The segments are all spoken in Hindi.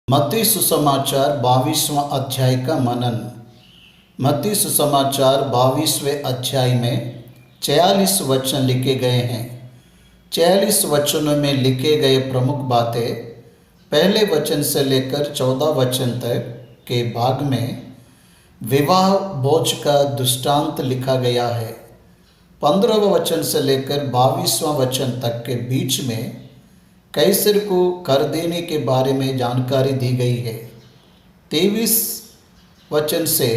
मत्ती सुसमाचार 22वां अध्याय का मनन। मत्ती सुसमाचार 22वें अध्याय में 46 वचन लिखे गए हैं। 46 वचनों में लिखे गए प्रमुख बातें पहले वचन से लेकर 14 वचन तक के भाग में विवाह भोज का दृष्टांत लिखा गया है। 15वें वचन से लेकर 22वां वचन तक के बीच में कैसर को कर देने के बारे में जानकारी दी गई है। 23 वचन से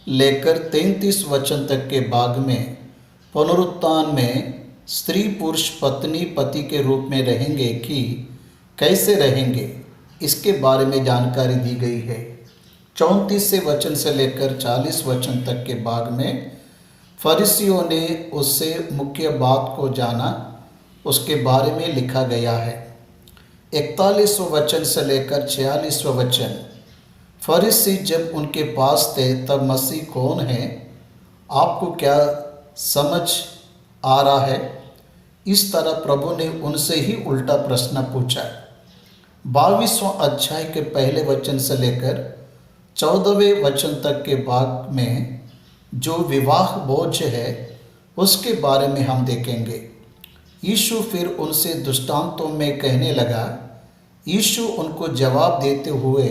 लेकर 33 वचन तक के भाग में पुनरुत्थान में स्त्री पुरुष पत्नी पति के रूप में रहेंगे कि कैसे रहेंगे, इसके बारे में जानकारी दी गई है। 34 वचन से लेकर 40 वचन तक के भाग में फरीसियों ने उससे मुख्य बात को जाना, उसके बारे में लिखा गया है। 41वें वचन से लेकर 46वें वचन, फरीसी जब उनके पास थे तब मसीह कौन है, आपको क्या समझ आ रहा है, इस तरह प्रभु ने उनसे ही उल्टा प्रश्न पूछा। 22वां अध्याय के पहले वचन से लेकर 14वें वचन तक के भाग में जो विवाह भोज है उसके बारे में हम देखेंगे। यीशु फिर उनसे दृष्टांतों में कहने लगा। यीशु उनको जवाब देते हुए,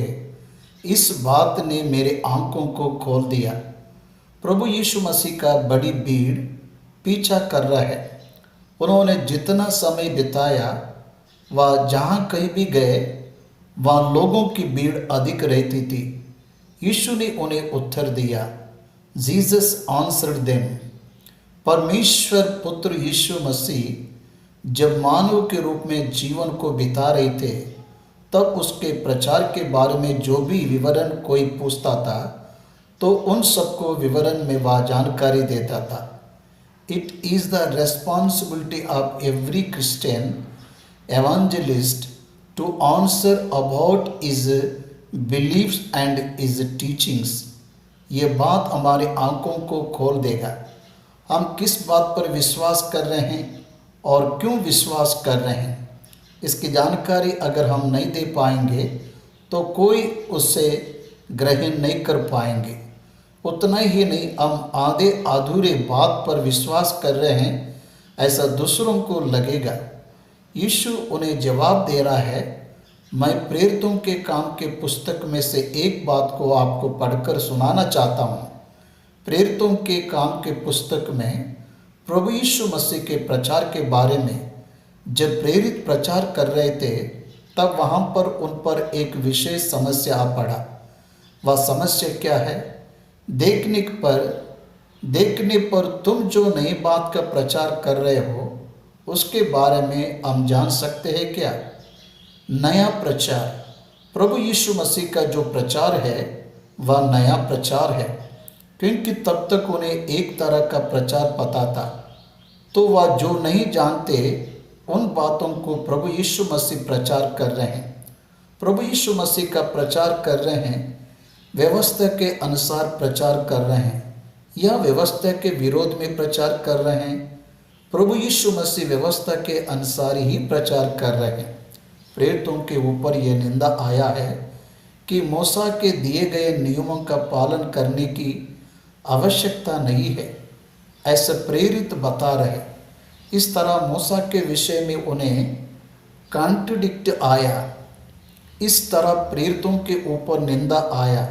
इस बात ने मेरे आंखों को खोल दिया। प्रभु यीशु मसीह का बड़ी भीड़ पीछा कर रहा है। उन्होंने जितना समय बिताया वह जहाँ कहीं भी गए वहाँ लोगों की भीड़ अधिक रहती थी। यीशु ने उन्हें उत्तर दिया, जीसस आंसर्ड देम, परमेश्वर पुत्र यीशु मसीह जब मानव के रूप में जीवन को बिता रहे थे तब उसके प्रचार के बारे में जो भी विवरण कोई पूछता था तो उन सबको विवरण में वह जानकारी देता था। It is the responsibility of every Christian evangelist to answer about his believes and his teachings. ये बात हमारे आंखों को खोल देगा। हम किस बात पर विश्वास कर रहे हैं और क्यों विश्वास कर रहे हैं, इसकी जानकारी अगर हम नहीं दे पाएंगे तो कोई उससे ग्रहण नहीं कर पाएंगे। उतना ही नहीं, हम आधे अधूरे बात पर विश्वास कर रहे हैं ऐसा दूसरों को लगेगा। यीशु उन्हें जवाब दे रहा है, मैं प्रेरितों के काम के पुस्तक में से एक बात को आपको पढ़कर सुनाना चाहता हूँ। प्रेरितों के काम के पुस्तक में प्रभु यीशु मसीह के प्रचार के बारे में जब प्रेरित प्रचार कर रहे थे तब वहाँ पर उन पर एक विशेष समस्या आ पड़ा। वह समस्या क्या है? देखने पर तुम जो नई बात का प्रचार कर रहे हो उसके बारे में हम जान सकते हैं क्या? नया प्रचार, प्रभु यीशु मसीह का जो प्रचार है वह नया प्रचार है, क्योंकि तब तक उन्हें एक तरह का प्रचार पता था, तो वह जो नहीं जानते उन बातों को प्रभु यीशु मसीह प्रचार कर रहे हैं। प्रभु यीशु मसीह का प्रचार कर रहे हैं, व्यवस्था के अनुसार प्रचार कर रहे हैं या व्यवस्था के विरोध में प्रचार कर रहे हैं। प्रभु यीशु मसीह व्यवस्था के अनुसार ही प्रचार कर रहे हैं। प्रेरितों के ऊपर यह निंदा आया है कि मूसा के दिए गए नियमों का पालन करने की आवश्यकता नहीं है, ऐसा प्रेरित बता रहे। इस तरह मूसा के विषय में उन्हें कॉन्ट्रडिक्ट आया। इस तरह प्रेरितों के ऊपर निंदा आया।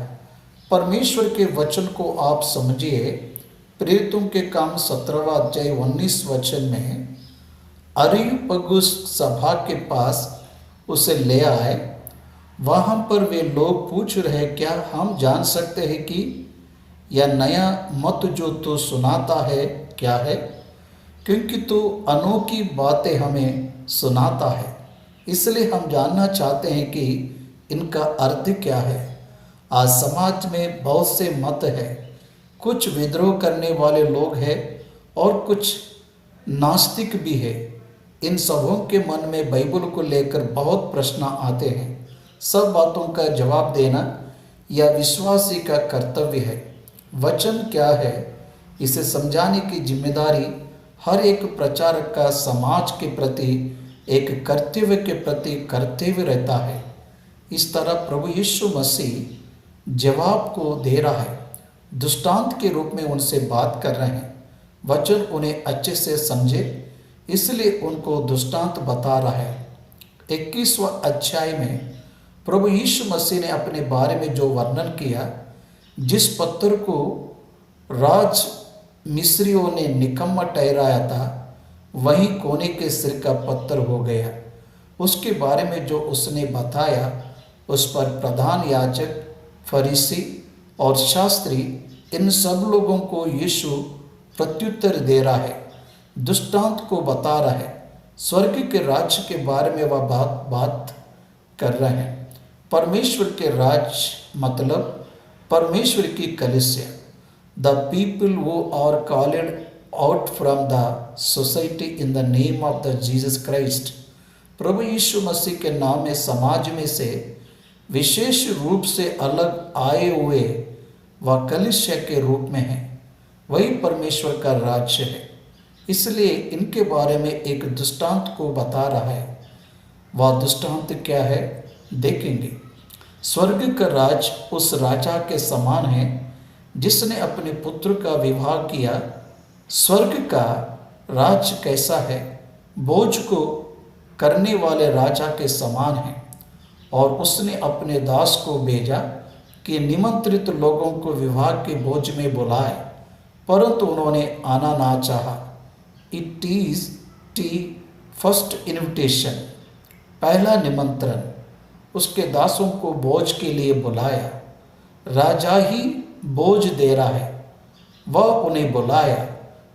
परमेश्वर के वचन को आप समझिए। प्रेरितों के काम 17वां अध्याय 19 वचन में अरियुपगुस सभा के पास उसे ले आए। वहाँ पर वे लोग पूछ रहे, क्या हम जान सकते हैं कि यह नया मत जो तू सुनाता है क्या है, क्योंकि तू अनोखी बातें हमें सुनाता है, इसलिए हम जानना चाहते हैं कि इनका अर्थ क्या है। आज समाज में बहुत से मत है, कुछ विद्रोह करने वाले लोग हैं और कुछ नास्तिक भी है। इन सबों के मन में बाइबल को लेकर बहुत प्रश्न आते हैं। सब बातों का जवाब देना यह विश्वासी का कर्तव्य है। वचन क्या है, इसे समझाने की जिम्मेदारी हर एक प्रचारक का समाज के प्रति एक कर्तव्य के प्रति कर्तव्य रहता है। इस तरह प्रभु यीशु मसीह जवाब को दे रहा है, दृष्टांत के रूप में उनसे बात कर रहे हैं। वचन उन्हें अच्छे से समझे, इसलिए उनको दृष्टांत बता रहा है। 21वां अध्याय में प्रभु यीशु मसीह ने अपने बारे में जो वर्णन किया, जिस पत्थर को राज मिस्रियों ने निकम्मा ठहराया था, वही कोने के सिर का पत्थर हो गया। उसके बारे में जो उसने बताया, उस पर प्रधान याजक, फरीसी और शास्त्री, इन सब लोगों को यीशु प्रत्युत्तर दे रहा है, दृष्टांत को बता रहा है। स्वर्ग के राज्य के बारे में वह बात कर रहे हैं। परमेश्वर के राज्य मतलब परमेश्वर की कलीसिया, the people who are called out from the society in the name of the Jesus Christ. प्रभु यीशु मसीह के नाम में समाज में से विशेष रूप से अलग आए हुए वह कलीसिया के रूप में है, वही परमेश्वर का राज्य है। इसलिए इनके बारे में एक दृष्टांत को बता रहा है। वह दृष्टांत क्या है, देखेंगे। स्वर्ग का राज उस राजा के समान है जिसने अपने पुत्र का विवाह किया। स्वर्ग का राज कैसा है? बोझ को करने वाले राजा के समान है। और उसने अपने दास को भेजा कि निमंत्रित लोगों को विवाह के भोज में बुलाए, परंतु उन्होंने आना ना चाहा। It is T first invitation, पहला निमंत्रण। उसके दासों को भोज के लिए बुलाया। राजा ही भोज दे रहा है, वह उन्हें बुलाया।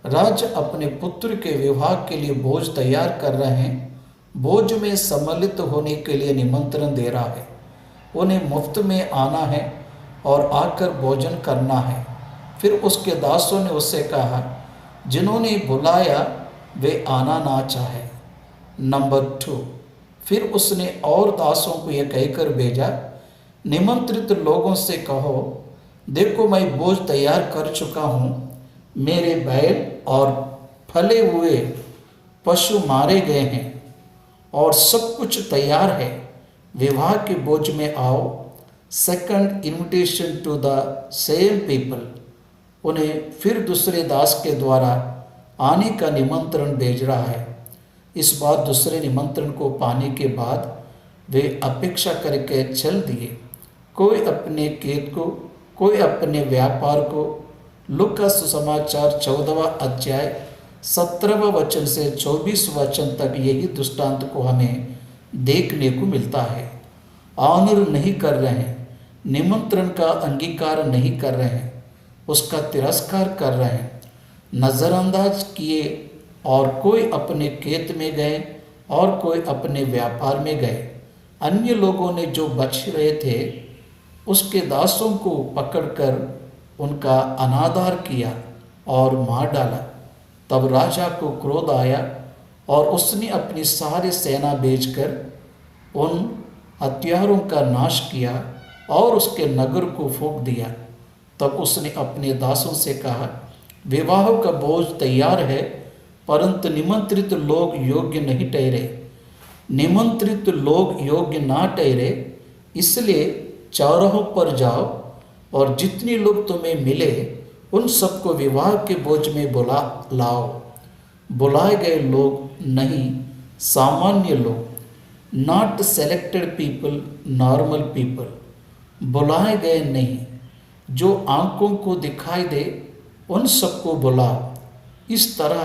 राजा अपने पुत्र के विवाह के लिए भोज तैयार कर रहे हैं। भोज में सम्मिलित होने के लिए निमंत्रण दे रहा है। उन्हें मुफ्त में आना है और आकर भोजन करना है। फिर उसके दासों ने उससे कहा, जिन्होंने बुलाया वे आना ना चाहे। नंबर 2, फिर उसने और दासों को यह कहकर भेजा, निमंत्रित लोगों से कहो, देखो मैं भोज तैयार कर चुका हूँ। मेरे बैल और फले हुए पशु मारे गए हैं और सब कुछ तैयार है। विवाह के भोज में आओ। Second invitation to the same people. उन्हें फिर दूसरे दास के द्वारा आने का निमंत्रण भेज रहा है। इस बार दूसरे निमंत्रण को पाने के बाद वे अपेक्षा करके चल दिए, कोई अपने खेत को, कोई अपने व्यापार को। लूका सुसमाचार 14वां अध्याय 17वां वचन से 24 वचन तक यही दृष्टांत को हमें देखने को मिलता है। ऑनर नहीं कर रहे हैं, निमंत्रण का अंगीकार नहीं कर रहे हैं, उसका तिरस्कार कर रहे हैं, नज़रअंदाज किए, और कोई अपने खेत में गए और कोई अपने व्यापार में गए। अन्य लोगों ने जो बच रहे थे उसके दासों को पकड़कर उनका अनादर किया और मार डाला। तब राजा को क्रोध आया और उसने अपनी सारी सेना भेजकर उन हत्यारों का नाश किया और उसके नगर को फूंक दिया। तब उसने अपने दासों से कहा, विवाह का भोज तैयार है, परंतु निमंत्रित लोग योग्य नहीं ठहरे। निमंत्रित लोग योग्य ना ठहरे, इसलिए चौराहों पर जाओ और जितने लोग तुम्हें मिले उन सबको विवाह के भोज में बुला लाओ। बुलाए गए लोग नहीं, सामान्य लोग, not selected people, normal people. बुलाए गए नहीं, जो आंखों को दिखाई दे उन सबको बुलाओ। इस तरह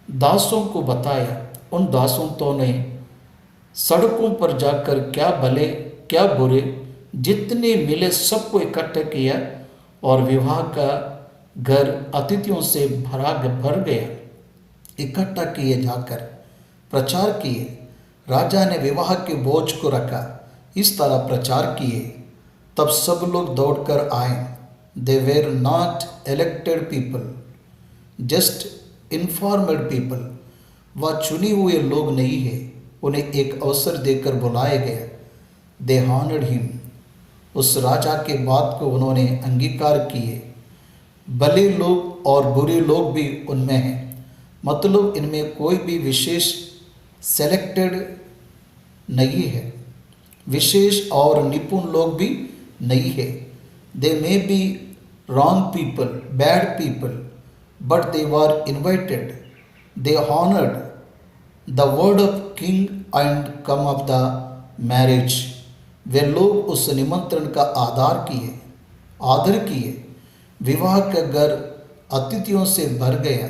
दासों को बताया। उन दासों तो ने सड़कों पर जाकर क्या भले क्या बुरे जितने मिले सबको इकट्ठा किया और विवाह का घर अतिथियों से भर गया। इकट्ठा किए जाकर प्रचार किए। राजा ने विवाह के बोझ को रखा, इस तरह प्रचार किए। तब सब लोग दौड़कर आए। They were not elected people, just informal people. वह चुने हुए लोग नहीं है, उन्हें एक अवसर देकर बुलाया गया। दे हॉनर्ड हिम। उस राजा के बात को उन्होंने अंगीकार किए। भले लोग और बुरे लोग भी उनमें हैं, मतलब इनमें कोई भी विशेष सेलेक्टेड नहीं है। विशेष और निपुण लोग भी नहीं है। They may be wrong people, bad people, but they were invited, they honoured the word of king and come of the marriage. वे लोग उस निमंत्रण का आदर किए। विवाह का घर अतिथियों से भर गया।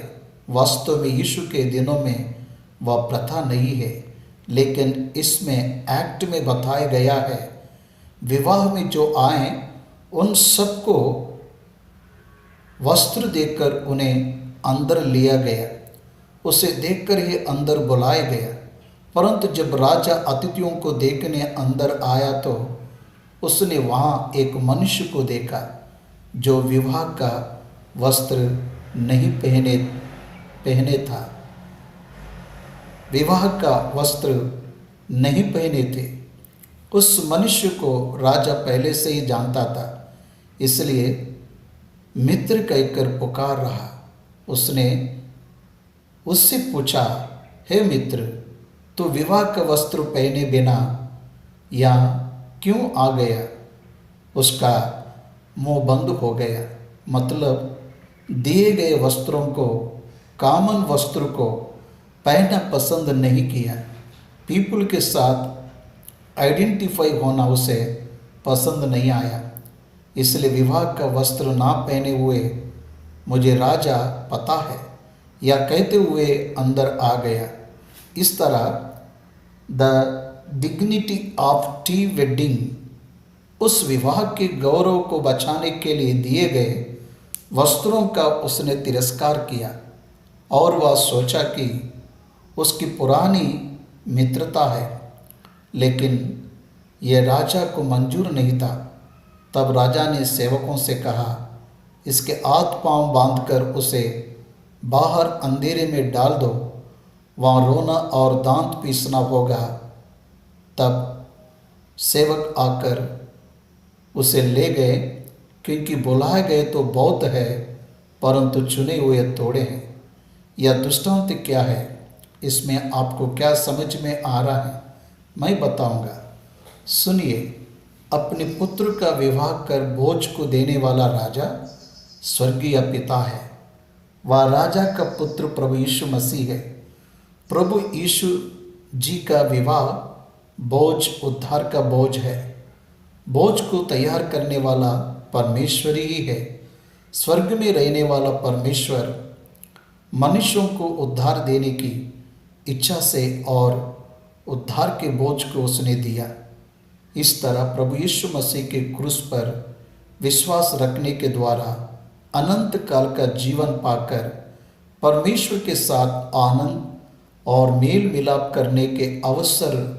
वास्तव में यीशु के दिनों में वह प्रथा नहीं है, लेकिन इसमें एक्ट में बताया गया है। विवाह में जो आए उन सबको वस्त्र देकर उन्हें अंदर लिया गया। उसे देखकर ही अंदर बुलाया गया। परंतु जब राजा अतिथियों को देखने अंदर आया तो उसने वहाँ एक मनुष्य को देखा जो विवाह का वस्त्र नहीं पहने था। विवाह का वस्त्र नहीं पहने थे। उस मनुष्य को राजा पहले से ही जानता था, इसलिए मित्र कहकर पुकार रहा। उसने उससे पूछा, हे मित्र, तू विवाह का वस्त्र पहने बिना यहाँ क्यों आ गया? उसका मुंह बंद हो गया। मतलब दिए गए वस्त्रों को, कॉमन वस्त्र को पहनना पसंद नहीं किया। पीपल के साथ आइडेंटिफाई होना उसे पसंद नहीं आया। इसलिए विवाह का वस्त्र ना पहने हुए मुझे राजा पता है या कहते हुए अंदर आ गया। इस तरह the dignity of T wedding, उस विवाह के गौरव को बचाने के लिए दिए गए वस्त्रों का उसने तिरस्कार किया और वह सोचा कि उसकी पुरानी मित्रता है, लेकिन यह राजा को मंजूर नहीं था। तब राजा ने सेवकों से कहा, इसके हाथ पांव बांधकर उसे बाहर अंधेरे में डाल दो, वहाँ रोना और दांत पीसना होगा। तब सेवक आकर उसे ले गए, क्योंकि बुलाए गए तो बहुत है, परंतु चुने हुए थोड़े हैं। यह दृष्टांत क्या है? इसमें आपको क्या समझ में आ रहा है? मैं बताऊंगा। सुनिए, अपने पुत्र का विवाह कर बोझ को देने वाला राजा स्वर्गीय पिता है। वह राजा का पुत्र प्रभु यीशु मसीह है। प्रभु यीशु जी का विवाह बोझ उद्धार का बोझ है। बोझ को तैयार करने वाला परमेश्वर ही है। स्वर्ग में रहने वाला परमेश्वर मनुष्यों को उद्धार देने की इच्छा से और उद्धार के बोझ को उसने दिया। इस तरह प्रभु यीशु मसीह के क्रूस पर विश्वास रखने के द्वारा अनंत काल का जीवन पाकर परमेश्वर के साथ आनंद और मेल मिलाप करने के अवसर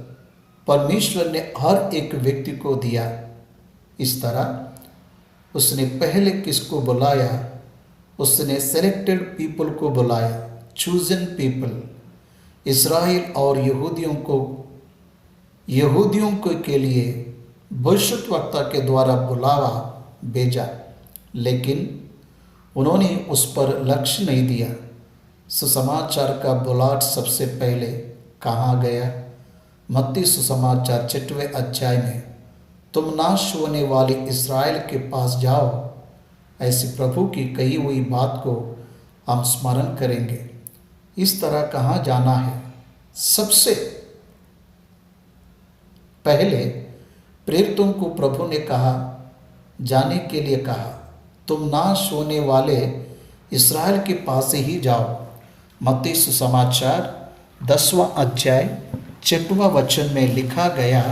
परमेश्वर ने हर एक व्यक्ति को दिया। इस तरह उसने पहले किसको बुलाया? उसने सेलेक्टेड पीपल को बुलाया, चूजन पीपल। इस्राएल और यहूदियों के लिए भविष्यद्वक्ता के द्वारा बुलावा भेजा, लेकिन उन्होंने उस पर लक्ष्य नहीं दिया। सुसमाचार का बुलाहट सबसे पहले कहाँ गया? मत्ती सुसमाचार 6वें अध्याय में, तुम नाश होने वाले इस्राएल के पास जाओ। ऐसी प्रभु की कही हुई बात को हम स्मरण करेंगे। इस तरह कहाँ जाना है? सबसे पहले प्रेरितों को प्रभु ने कहा जाने के लिए कहा, तुम नाश होने वाले इस्राएल के पास ही जाओ। मत्ती सुसमाचार 10वां अध्याय 6वां वचन में लिखा गया,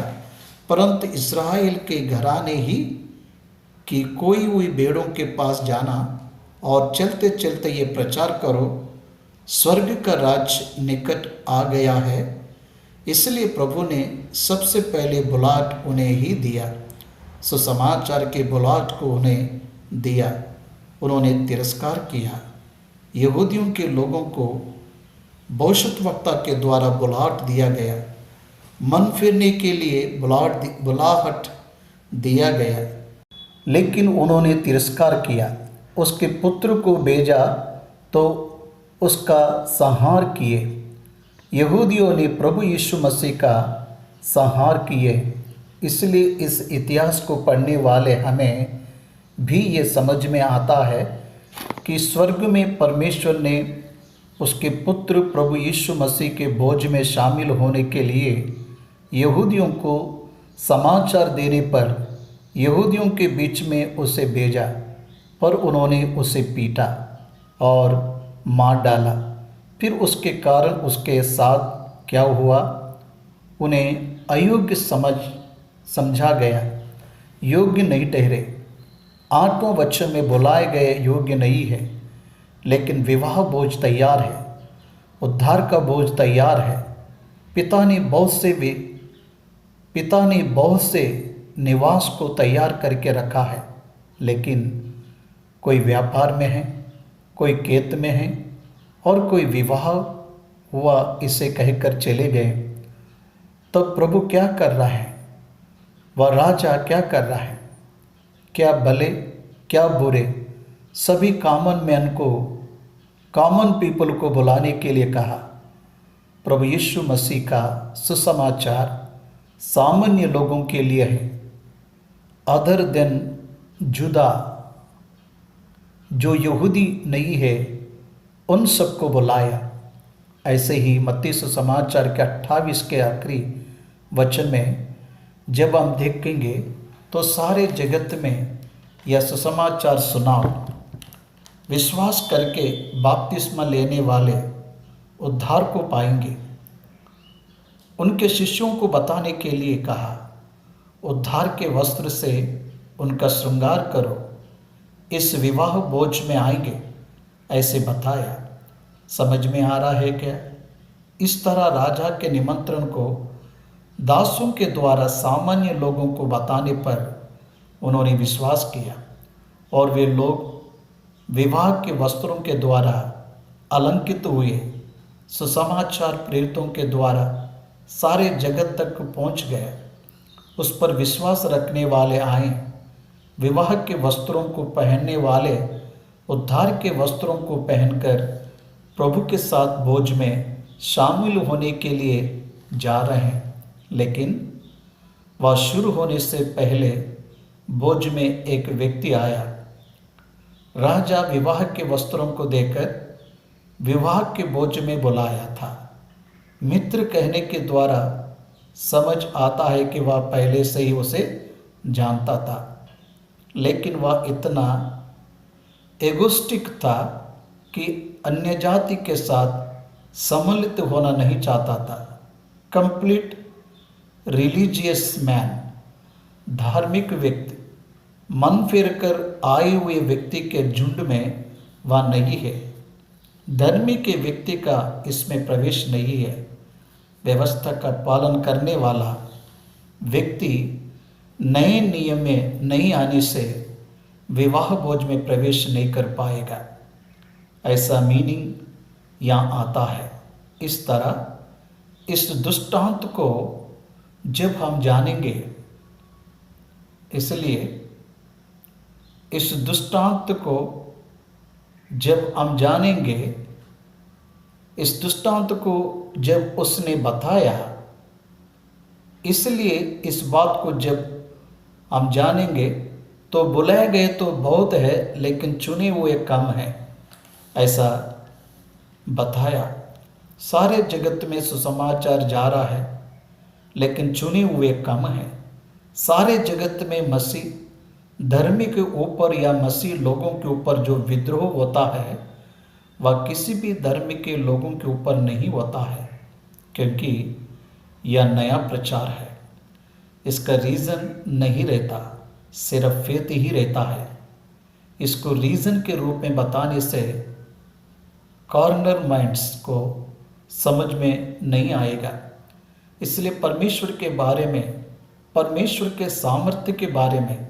परंतु इस्राएल के घराने ही कि कोई हुई भेड़ों के पास जाना और चलते चलते ये प्रचार करो, स्वर्ग का राज्य निकट आ गया है। इसलिए प्रभु ने सबसे पहले बुलाहट उन्हें ही दिया। सुसमाचार के बुलाहट को उन्हें दिया। उन्होंने तिरस्कार किया। यहूदियों के लोगों को भविष्यद्वक्ता के द्वारा बुलाहट दिया गया, मन फिरने के लिए बुलाहट दिया गया, लेकिन उन्होंने तिरस्कार किया। उसके पुत्र को भेजा तो उसका संहार किए। यहूदियों ने प्रभु यीशु मसीह का संहार किए। इसलिए इस इतिहास को पढ़ने वाले हमें भी ये समझ में आता है कि स्वर्ग में परमेश्वर ने उसके पुत्र प्रभु यीशु मसीह के भोज में शामिल होने के लिए यहूदियों को समाचार देने पर यहूदियों के बीच में उसे भेजा, पर उन्होंने उसे पीटा और मार डाला। फिर उसके कारण उसके साथ क्या हुआ, उन्हें अयोग्य समझा गया, योग्य नहीं ठहरे। 8वां वचन में बुलाए गए योग्य नहीं है, लेकिन विवाह भोज तैयार है, उद्धार का भोज तैयार है। पिता ने बहुत से निवास को तैयार करके रखा है, लेकिन कोई व्यापार में है, कोई खेत में है और कोई विवाह हुआ इसे कहकर चले गए। तब प्रभु क्या कर रहा है, वह राजा क्या कर रहा है? क्या भले क्या बुरे सभी कॉमन पीपल को बुलाने के लिए कहा। प्रभु यीशु मसीह का सुसमाचार सामान्य लोगों के लिए है, अदर देन जुदा, जो यहूदी नहीं है उन सबको बुलाया। ऐसे ही मत्ती सुसमाचार के 28 के आखिरी वचन में जब हम देखेंगे तो सारे जगत में यह सुसमाचार सुनाओ, विश्वास करके बपतिस्मा लेने वाले उद्धार को पाएंगे। उनके शिष्यों को बताने के लिए कहा, उद्धार के वस्त्र से उनका श्रृंगार करो, इस विवाह भोज में आएंगे, ऐसे बताया। समझ में आ रहा है क्या? इस तरह राजा के निमंत्रण को दासों के द्वारा सामान्य लोगों को बताने पर उन्होंने विश्वास किया और वे लोग विवाह के वस्त्रों के द्वारा अलंकित हुए। सुसमाचार प्रेरितों के द्वारा सारे जगत तक पहुंच गए। उस पर विश्वास रखने वाले आए। विवाह के वस्त्रों को पहनने वाले उद्धार के वस्त्रों को पहनकर प्रभु के साथ भोज में शामिल होने के लिए जा रहे हैं। लेकिन वह शुरू होने से पहले भोज में एक व्यक्ति आया। राजा विवाह के वस्त्रों को देकर विवाह के भोज में बुलाया था। मित्र कहने के द्वारा समझ आता है कि वह पहले से ही उसे जानता था, लेकिन वह इतना एगोस्टिक था कि अन्य जाति के साथ सम्मिलित होना नहीं चाहता था। कंप्लीट रिलीजियस मैन, धार्मिक व्यक्ति, मन फेर कर आए हुए व्यक्ति के झुंड में वह नहीं है। धर्मी के व्यक्ति का इसमें प्रवेश नहीं है। व्यवस्था का पालन करने वाला व्यक्ति नए नियम में नहीं आने से विवाह भोज में प्रवेश नहीं कर पाएगा, ऐसा मीनिंग यहाँ आता है। इस तरह इस दृष्टांत को जब हम जानेंगे, इसलिए इस दृष्टांत को जब हम जानेंगे, इस दृष्टांत को जब उसने बताया, इसलिए इस बात को जब हम जानेंगे तो बुलाए गए तो बहुत है, लेकिन चुने हुए कम हैं, ऐसा बताया। सारे जगत में सुसमाचार जा रहा है, लेकिन चुने हुए कम हैं। सारे जगत में मसीह धर्म के ऊपर या मसीह लोगों के ऊपर जो विद्रोह होता है, वह किसी भी धर्म के लोगों के ऊपर नहीं होता है, क्योंकि यह नया प्रचार है। इसका रीज़न नहीं रहता, सिर्फ फेथ ही रहता है। इसको रीज़न के रूप में बताने से कॉर्नर माइंड्स को समझ में नहीं आएगा। इसलिए परमेश्वर के बारे में, परमेश्वर के सामर्थ्य के बारे में,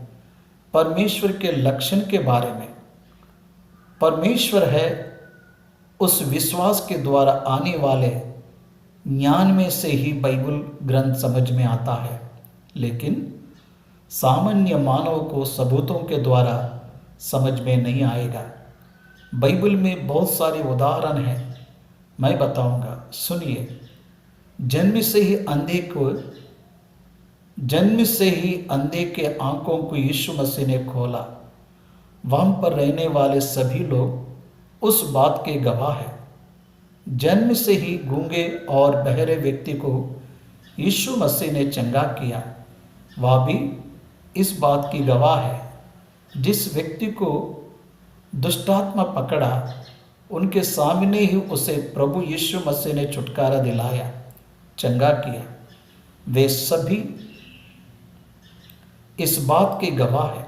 परमेश्वर के लक्षण के बारे में, परमेश्वर है उस विश्वास के द्वारा आने वाले ज्ञान में से ही बाइबल ग्रंथ समझ में आता है। लेकिन सामान्य मानव को सबूतों के द्वारा समझ में नहीं आएगा। बाइबल में बहुत सारे उदाहरण हैं, मैं बताऊंगा, सुनिए। जन्म से ही अंधे को जन्म से ही अंधे के आंखों को यीशु मसीह ने खोला। वहाँ पर रहने वाले सभी लोग उस बात के गवाह हैं। जन्म से ही गूंगे और बहरे व्यक्ति को यीशु मसीह ने चंगा किया, वह भी इस बात की गवाह है। जिस व्यक्ति को दुष्टात्मा पकड़ा, उनके सामने ही उसे प्रभु यीशु मसीह ने छुटकारा दिलाया, चंगा किया। वे सभी इस बात के गवाह हैं।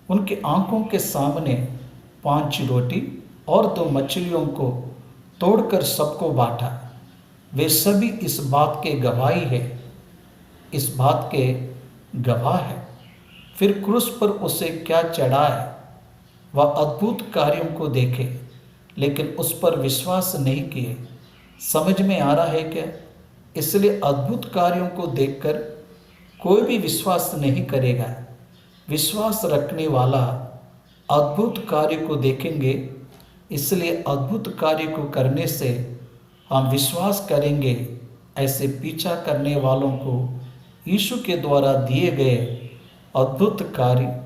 उनकी आंखों के सामने 5 रोटी और 2 मछलियों को तोड़कर सबको बांटा। वे सभी इस बात के गवाही है, इस बात के गवाह है। फिर क्रूस पर उसे क्या चढ़ाए, वह अद्भुत कार्यों को देखे लेकिन उस पर विश्वास नहीं किए। समझ में आ रहा है क्या? इसलिए अद्भुत कार्यों को देखकर कोई भी विश्वास नहीं करेगा। विश्वास रखने वाला अद्भुत कार्य को देखेंगे, इसलिए अद्भुत कार्य को करने से हम विश्वास करेंगे। ऐसे पीछा करने वालों को यीशु के द्वारा दिए गए अद्भुत कार्य,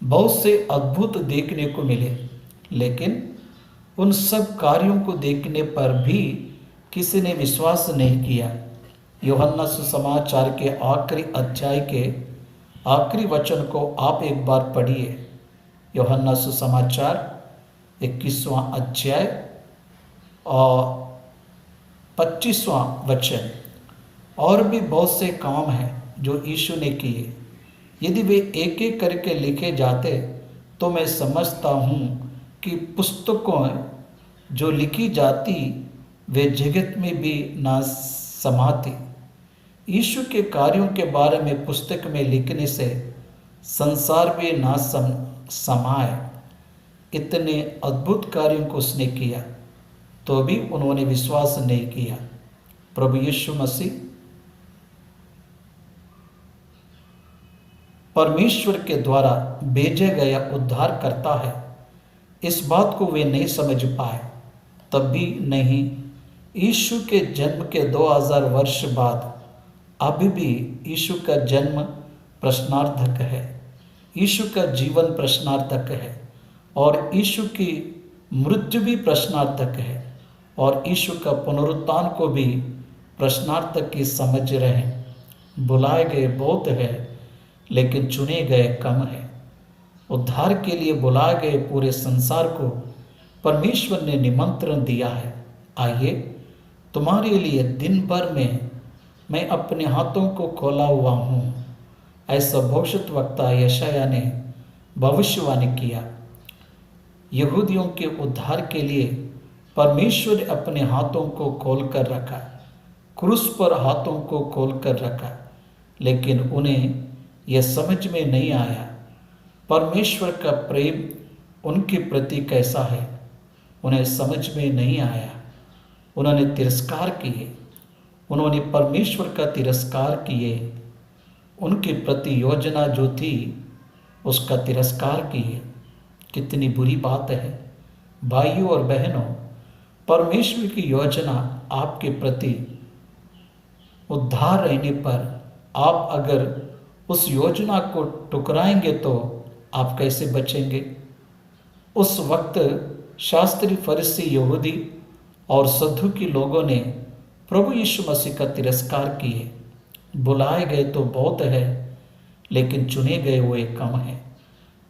बहुत से अद्भुत देखने को मिले, लेकिन उन सब कार्यों को देखने पर भी किसी ने विश्वास नहीं किया। यूहन्ना सुसमाचार के आखिरी अध्याय के आखिरी वचन को आप एक बार पढ़िए। यूहन्ना सुसमाचार 21वां अध्याय और 25वां वचन। और भी बहुत से काम हैं जो यीशु ने किए। यदि वे एक एक करके लिखे जाते तो मैं समझता हूँ कि पुस्तकों जो लिखी जाती वे जगत में भी ना समाती। यीशु के कार्यों के बारे में पुस्तक में लिखने से संसार में ना समाए। इतने अद्भुत कार्यों को उसने किया तो भी उन्होंने विश्वास नहीं किया। प्रभु यीशु मसीह परमेश्वर के द्वारा भेजे गया उद्धार करता है, इस बात को वे नहीं समझ पाए। तब भी नहीं, यीशु के जन्म के 2000 वर्ष बाद अभी भी यीशु का जन्म प्रश्नार्थक है, यीशु का जीवन प्रश्नार्थक है और यीशु की मृत्यु भी प्रश्नार्थक है और यीशु का पुनरुत्थान को भी प्रश्नार्थक की समझ रहे। बुलाए गए बहुत है लेकिन चुने गए कम है। उद्धार के लिए बुलाए गए पूरे संसार को परमेश्वर ने निमंत्रण दिया है। आइए, तुम्हारे लिए दिन भर में मैं अपने हाथों को खोला हुआ हूँ, ऐसा भविष्यद्वक्ता यशायाह ने भविष्यवाणी किया। यहूदियों के उद्धार के लिए परमेश्वर ने अपने हाथों को खोल कर रखा, क्रूस पर हाथों को खोल कर रखा, लेकिन उन्हें यह समझ में नहीं आया परमेश्वर का प्रेम उनके प्रति कैसा है। उन्हें समझ में नहीं आया। उन्होंने तिरस्कार किए, उन्होंने परमेश्वर का तिरस्कार किए। उनके प्रति योजना जो थी उसका तिरस्कार किए। कितनी बुरी बात है भाइयों और बहनों। परमेश्वर की योजना आपके प्रति उद्धार रहने पर आप अगर उस योजना को ठुकराएंगे तो आप कैसे बचेंगे? उस वक्त शास्त्री, फरीसी, यहूदी और सदूकी लोगों ने प्रभु यीशु मसीह का तिरस्कार किए। बुलाए गए तो बहुत है लेकिन चुने गए हुए कम हैं।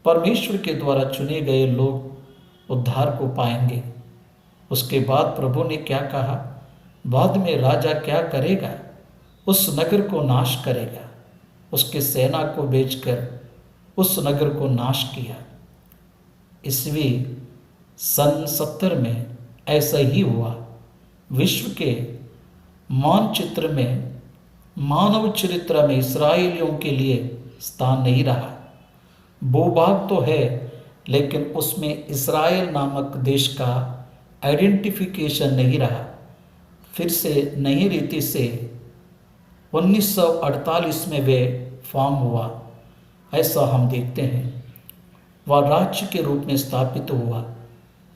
परमेश्वर के द्वारा चुने गए लोग उद्धार को पाएंगे। उसके बाद प्रभु ने क्या कहा? बाद में राजा क्या करेगा? उस नगर को नाश करेगा। उसके सेना को भेजकर उस नगर को नाश किया। ईस्वी सन 70 में ऐसा ही हुआ। विश्व के मानचित्र में, मानव चरित्र में इस्राएलियों के लिए स्थान नहीं रहा। भूभाग तो है लेकिन उसमें इस्राएल नामक देश का आइडेंटिफिकेशन नहीं रहा। फिर से नई रीति से 1948 में वे फॉर्म हुआ, ऐसा हम देखते हैं। वह राज्य के रूप में स्थापित हुआ,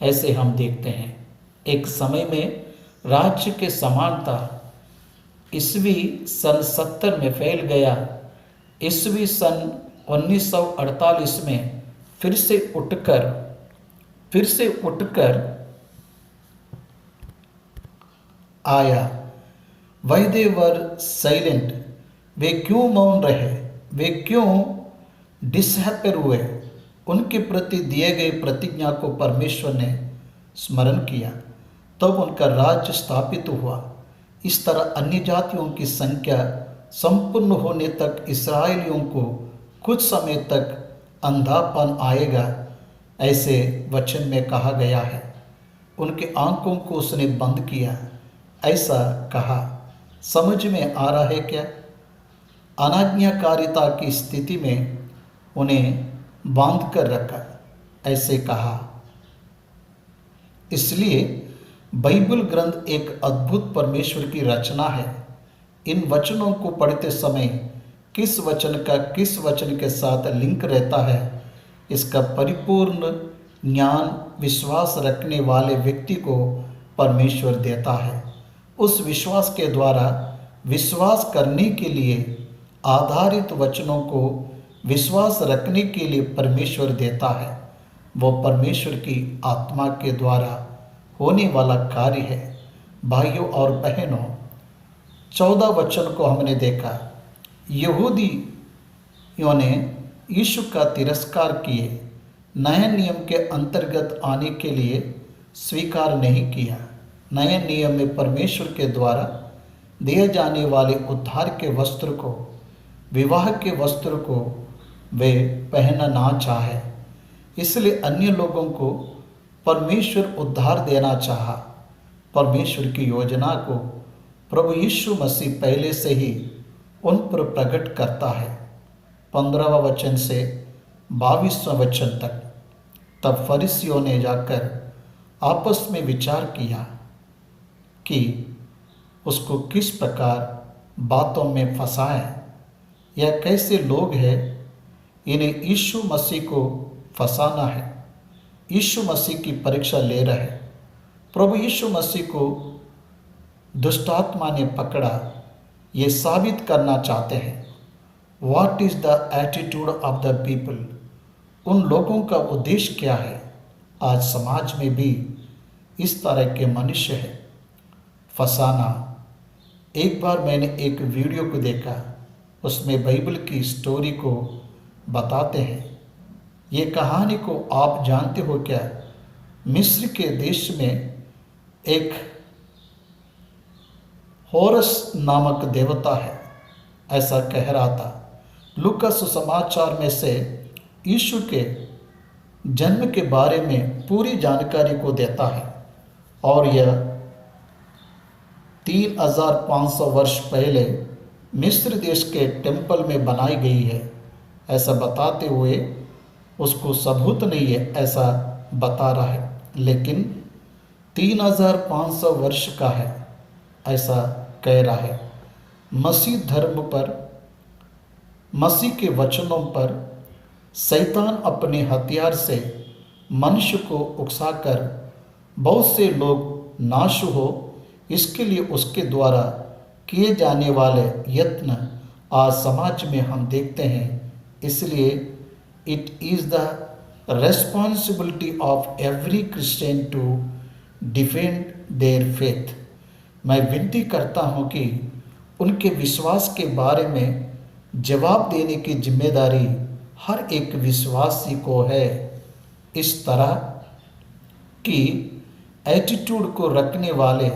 ऐसे हम देखते हैं। एक समय में राज्य के समान था। ईस्वी सन 70 में फैल गया ईस्वी सन 1948 में फिर से उठकर आया। Why they were silent? वे क्यों मौन रहे? वे क्यों डिसहैपर हुए? उनके प्रति दिए गए प्रतिज्ञा को परमेश्वर ने स्मरण किया, तब उनका राज्य स्थापित हुआ। इस तरह अन्य जातियों की संख्या संपूर्ण होने तक इस्राएलियों को कुछ समय तक अंधापन आएगा, ऐसे वचन में कहा गया है। उनके आंखों को उसने बंद किया, ऐसा कहा। समझ में आ रहा है क्या? अनाज्ञाकारिता की स्थिति में उन्हें बांध कर रखा, ऐसे कहा। इसलिए बाइबल ग्रंथ एक अद्भुत परमेश्वर की रचना है। इन वचनों को पढ़ते समय किस वचन का किस वचन के साथ लिंक रहता है, इसका परिपूर्ण ज्ञान विश्वास रखने वाले व्यक्ति को परमेश्वर देता है। उस विश्वास के द्वारा विश्वास करने के लिए आधारित वचनों को विश्वास रखने के लिए परमेश्वर देता है। वो परमेश्वर की आत्मा के द्वारा होने वाला कार्य है। भाइयों और बहनों, 14 वचन को हमने देखा। यहूदियों ने यीशु का तिरस्कार किए, नए नियम के अंतर्गत आने के लिए स्वीकार नहीं किया। नए नियम में परमेश्वर के द्वारा दिए जाने वाले उद्धार के वस्त्र को, विवाह के वस्त्र को वे पहनना चाहे, इसलिए अन्य लोगों को परमेश्वर उद्धार देना चाहा। परमेश्वर की योजना को प्रभु यीशु मसीह पहले से ही उन पर प्रकट करता है। 15वां वचन से 22वां वचन तक। तब फरीसियों ने जाकर आपस में विचार किया कि उसको किस प्रकार बातों में फंसाएं। यह कैसे लोग हैं, इन्हें यीशु मसीह को फंसाना है। यीशु मसीह की परीक्षा ले रहे। प्रभु यीशु मसीह को दुष्टात्मा ने पकड़ा, ये साबित करना चाहते हैं। What is the attitude of the people? उन लोगों का उद्देश्य क्या है? आज समाज में भी इस तरह के मनुष्य हैं, फंसाना। एक बार मैंने एक वीडियो को देखा, उसमें बाइबल की स्टोरी को बताते हैं। ये कहानी को आप जानते हो क्या? मिस्र के देश में एक होरस नामक देवता है, ऐसा कह रहा था। लूका सुसमाचार में से यीशु के जन्म के बारे में पूरी जानकारी को देता है, और यह 3500 वर्ष पहले मिस्र देश के टेम्पल में बनाई गई है, ऐसा बताते हुए उसको सबूत नहीं है ऐसा बता रहा है, लेकिन 3500 वर्ष का है ऐसा कह रहा है। मसीह धर्म पर, मसीह के वचनों पर शैतान अपने हथियार से मनुष्य को उकसाकर बहुत से लोग नाश हो, इसके लिए उसके द्वारा किए जाने वाले यत्न आज समाज में हम देखते हैं। इसलिए it is the responsibility of every Christian to defend their faith. मैं विनती करता हूँ कि उनके विश्वास के बारे में जवाब देने की जिम्मेदारी हर एक विश्वासी को है। इस तरह की एटीट्यूड को रखने वाले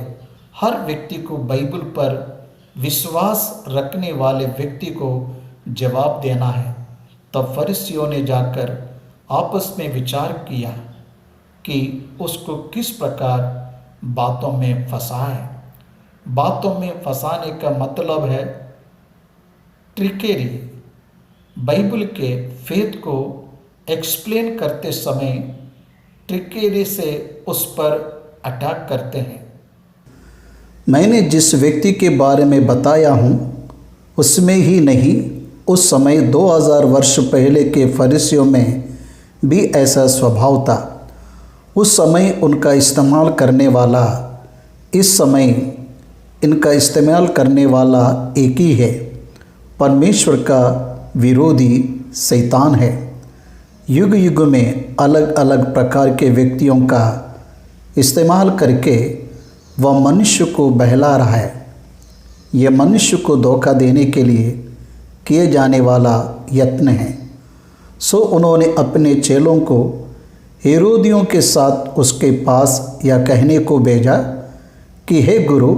हर व्यक्ति को, बाइबल पर विश्वास रखने वाले व्यक्ति को जवाब देना है। तब फरीसियों ने जाकर आपस में विचार किया कि उसको किस प्रकार बातों में फंसाए। बातों में फंसाने का मतलब है ट्रिकेरी। बाइबल के फेथ को एक्सप्लेन करते समय ट्रिकेरी से उस पर अटैक करते हैं। मैंने जिस व्यक्ति के बारे में बताया हूँ उसमें ही नहीं, उस समय 2000 वर्ष पहले के फरीसियों में भी ऐसा स्वभाव था। उस समय उनका इस्तेमाल करने वाला, इस समय इनका इस्तेमाल करने वाला एक ही है, परमेश्वर का विरोधी शैतान है। युग युग में अलग अलग प्रकार के व्यक्तियों का इस्तेमाल करके वह मनुष्य को बहला रहा है। यह मनुष्य को धोखा देने के लिए किए जाने वाला यत्न है। सो उन्होंने अपने चेलों को हेरोदियों के साथ उसके पास यह कहने को भेजा कि हे गुरु,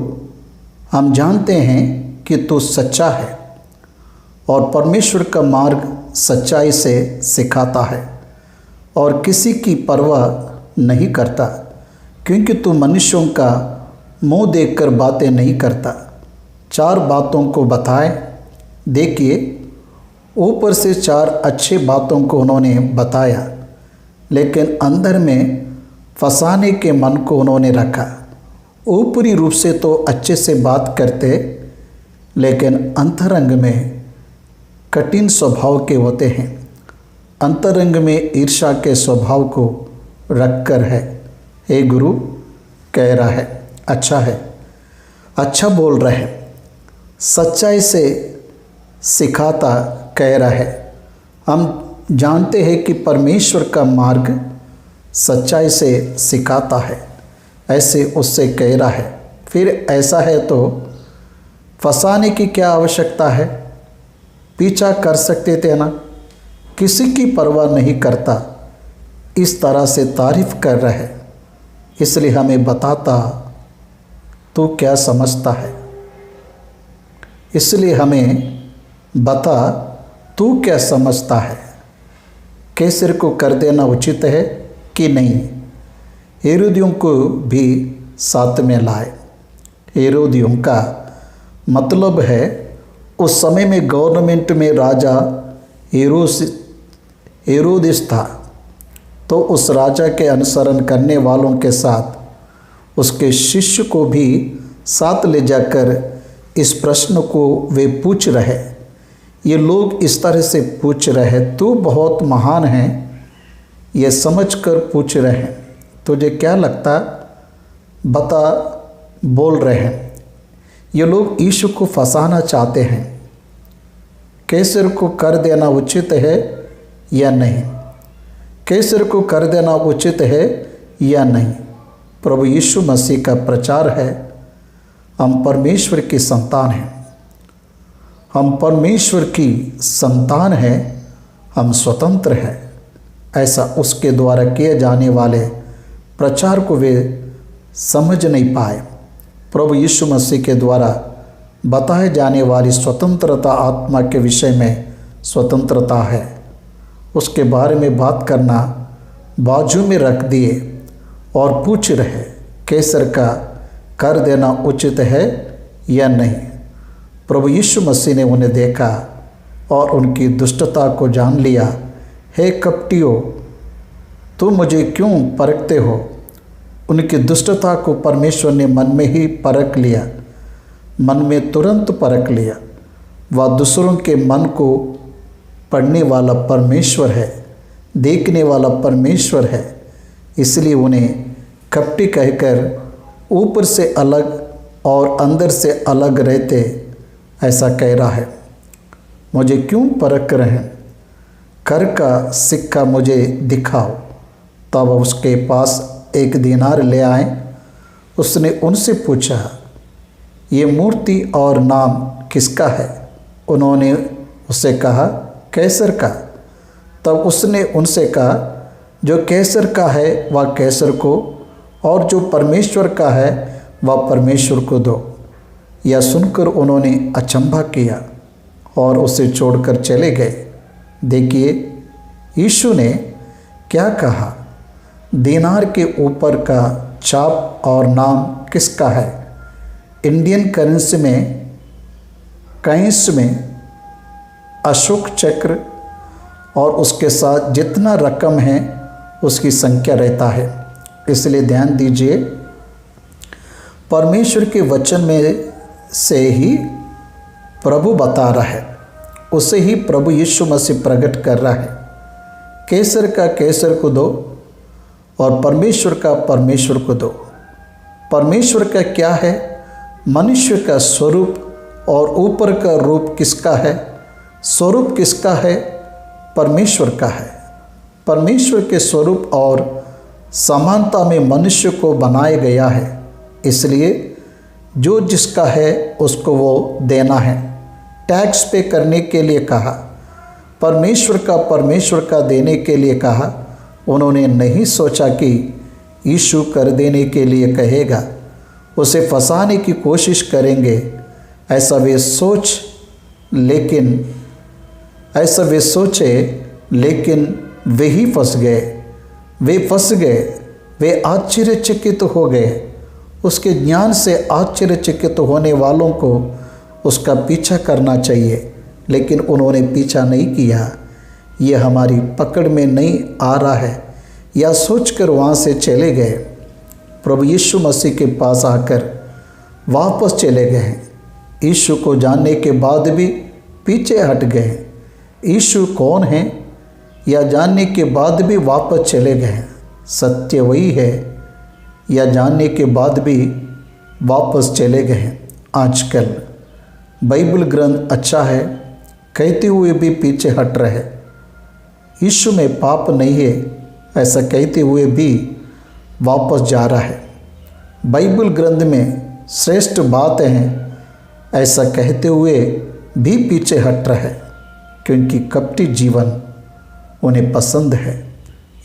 हम जानते हैं कि तू सच्चा है और परमेश्वर का मार्ग सच्चाई से सिखाता है और किसी की परवाह नहीं करता, क्योंकि तू मनुष्यों का मुंह देखकर बातें नहीं करता। 4 बातों को बताए। देखिए, ऊपर से 4 अच्छे बातों को उन्होंने बताया, लेकिन अंदर में फंसाने के मन को उन्होंने रखा। ऊपरी रूप से तो अच्छे से बात करते, लेकिन अंतरंग में कठिन स्वभाव के होते हैं। अंतरंग में ईर्ष्या के स्वभाव को रखकर है। हे गुरु कह रहा है, अच्छा है, अच्छा बोल रहे हैं, सच्चाई से सिखाता कह रहा है। हम जानते हैं कि परमेश्वर का मार्ग सच्चाई से सिखाता है, ऐसे उससे कह रहा है। फिर ऐसा है तो फंसाने की क्या आवश्यकता है? पीछा कर सकते थे ना। किसी की परवाह नहीं करता, इस तरह से तारीफ कर रहा है। इसलिए हमें बताता तू क्या समझता है, इसलिए हमें बता तू क्या समझता है। कैसर को कर देना उचित है कि नहीं? हेरोदियों को भी साथ में लाए। हेरोदियों का मतलब है उस समय में गवर्नमेंट में राजा हेरोदिस था, तो उस राजा के अनुसरण करने वालों के साथ उसके शिष्य को भी साथ ले जाकर इस प्रश्न को वे पूछ रहे। ये लोग इस तरह से पूछ रहे, तू बहुत महान है, ये समझकर पूछ रहे हैं। तुझे क्या लगता, बता, बोल रहे हैं। ये लोग यीशु को फंसाना चाहते हैं। कैसर को कर देना उचित है या नहीं? कैसर को कर देना उचित है या नहीं? प्रभु यीशु मसीह का प्रचार है, हम परमेश्वर की संतान हैं। हम परमेश्वर की संतान हैं, हम स्वतंत्र हैं। ऐसा उसके द्वारा किए जाने वाले प्रचार को वे समझ नहीं पाए। प्रभु यीशु मसीह के द्वारा बताए जाने वाली स्वतंत्रता आत्मा के विषय में स्वतंत्रता है, उसके बारे में बात करना बाजू में रख दिए और पूछ रहे कैसर का कर देना उचित है या नहीं। प्रभु यीशु मसीह ने उन्हें देखा और उनकी दुष्टता को जान लिया। हे कपटियों, तुम मुझे क्यों परखते हो? उनकी दुष्टता को परमेश्वर ने मन में ही परख लिया, मन में तुरंत परख लिया। वह दूसरों के मन को पढ़ने वाला परमेश्वर है, देखने वाला परमेश्वर है। इसलिए उन्हें कपटी कहकर ऊपर से अलग और अंदर से अलग रहते ऐसा कह रहा है। मुझे क्यों परख रहे हैं? कर का सिक्का मुझे दिखाओ। तब उसके पास 1 दीनार ले आए। उसने उनसे पूछा, ये मूर्ति और नाम किसका है? उन्होंने उससे कहा, कैसर का। तब उसने उनसे कहा, जो कैसर का है वह कैसर को, और जो परमेश्वर का है वह परमेश्वर को दो। यह सुनकर उन्होंने अचंभा किया और उसे छोड़कर चले गए। देखिए, यीशु ने क्या कहा, दीनार के ऊपर का छाप और नाम किसका है? इंडियन करेंसी में काइंस में अशोक चक्र और उसके साथ जितना रकम है उसकी संख्या रहता है। इसलिए ध्यान दीजिए, परमेश्वर के वचन में से ही प्रभु बता रहा है, उसे ही प्रभु यीशु मसीह प्रकट कर रहा है। कैसर का कैसर को दो और परमेश्वर का परमेश्वर को दो। परमेश्वर का क्या है? मनुष्य का स्वरूप और ऊपर का रूप किसका है? स्वरूप किसका है? परमेश्वर का है। परमेश्वर के स्वरूप और समानता में मनुष्य को बनाया गया है, इसलिए जो जिसका है उसको वो देना है। टैक्स पे करने के लिए कहा, परमेश्वर का देने के लिए कहा। उन्होंने नहीं सोचा कि यीशु कर देने के लिए कहेगा, उसे फंसाने की कोशिश करेंगे, ऐसा वे सोचे, लेकिन वे ही फंस गए। वे आश्चर्यचकित हो गए। उसके ज्ञान से आश्चर्यचकित होने वालों को उसका पीछा करना चाहिए, लेकिन उन्होंने पीछा नहीं किया। ये हमारी पकड़ में नहीं आ रहा है, या सोचकर वहाँ से चले गए। प्रभु यीशु मसीह के पास आकर वापस चले गए। यीशु को जानने के बाद भी पीछे हट गए। यीशु कौन है या जानने के बाद भी वापस चले गए। सत्य वही है, या जानने के बाद भी वापस चले गए। आजकल बाइबल ग्रंथ अच्छा है कहते हुए भी पीछे हट रहे। यीशु में पाप नहीं है ऐसा कहते हुए भी वापस जा रहा है। बाइबल ग्रंथ में श्रेष्ठ बात हैं ऐसा कहते हुए भी पीछे हट रहा है, क्योंकि कपटी जीवन उन्हें पसंद है।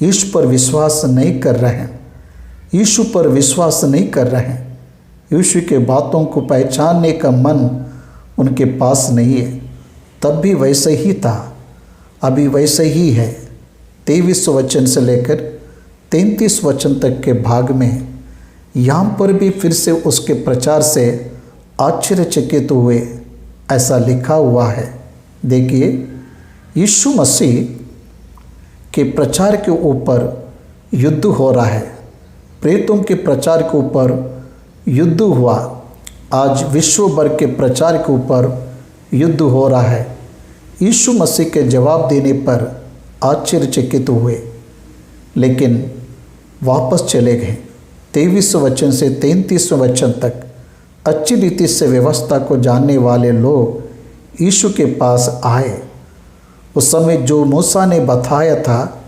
यीशु पर विश्वास नहीं कर रहे हैं। यीशु पर विश्वास नहीं कर रहे हैं। यीशु के बातों को पहचानने का मन उनके पास नहीं है। तब भी वैसे ही था, अभी वैसे ही है। 23 वचन से लेकर 33 वचन तक के भाग में यहाँ पर भी फिर से उसके प्रचार से आश्चर्यचकित हुए ऐसा लिखा हुआ है। देखिए, यीशु मसीह के प्रचार के ऊपर युद्ध हो रहा है। प्रेतों के प्रचार के ऊपर युद्ध हुआ। आज विश्व भर के प्रचार के ऊपर युद्ध हो रहा है। यीशु मसीह के जवाब देने पर आश्चर्यचकित हुए, लेकिन वापस चले गए। 23 वचन से 33 वचन तक अच्छी रीति से व्यवस्था को जानने वाले लोग यीशु के पास आए। उस समय जो मूसा ने बताया था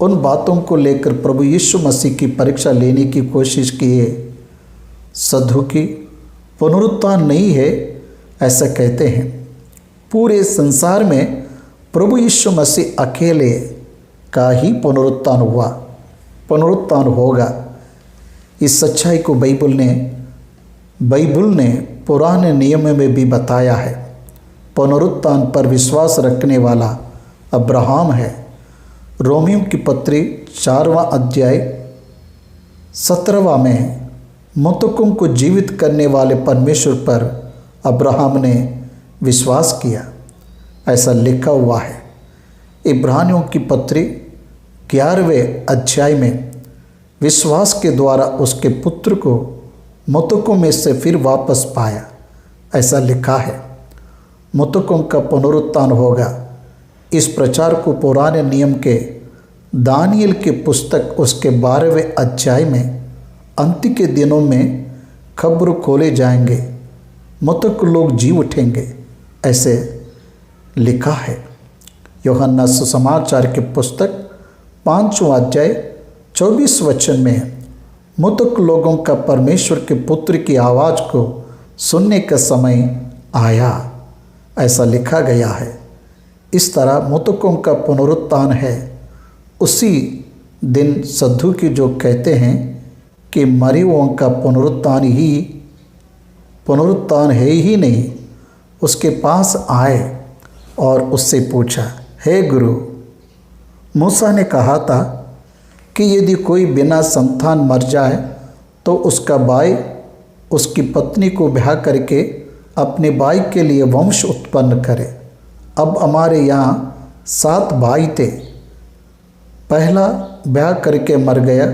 उन बातों को लेकर प्रभु यीशु मसीह की परीक्षा लेने की कोशिश किए। सदुकी पुनरुत्थान नहीं है ऐसा कहते हैं। पूरे संसार में प्रभु यीशु मसीह अकेले का ही पुनरुत्थान हुआ, पुनरुत्थान होगा। इस सच्चाई को बाइबल ने पुराने नियम में भी बताया है। पुनरुत्थान पर विश्वास रखने वाला अब्राहम है। रोमियो की पत्री 4वां अध्याय 17वां में मृतकों को जीवित करने वाले परमेश्वर पर अब्राहम ने विश्वास किया ऐसा लिखा हुआ है। इब्रानियों की पत्री 11वें अध्याय में विश्वास के द्वारा उसके पुत्र को मृतकों में से फिर वापस पाया ऐसा लिखा है। मृतकों का पुनरुत्थान होगा। इस प्रचार को पुराने नियम के दानियल के पुस्तक उसके 12वें अध्याय में अंत के दिनों में खबर खोले जाएंगे, मृतक लोग जी उठेंगे ऐसे लिखा है। यूहन्ना सुसमाचार के पुस्तक 5वां अध्याय 24 वचन में मृतक लोगों का परमेश्वर के पुत्र की आवाज़ को सुनने का समय आया ऐसा लिखा गया है। इस तरह मृतकों का पुनरुत्थान है। उसी दिन सदुकी जो कहते हैं कि मरे हुओं का पुनरुत्थान है ही नहीं, उसके पास आए और उससे पूछा, हे गुरु, मूसा ने कहा था कि यदि कोई बिना संतान मर जाए तो उसका भाई उसकी पत्नी को ब्याह करके अपने भाई के लिए वंश उत्पन्न करे। अब हमारे यहाँ 7 भाई थे। पहला ब्याह करके मर गया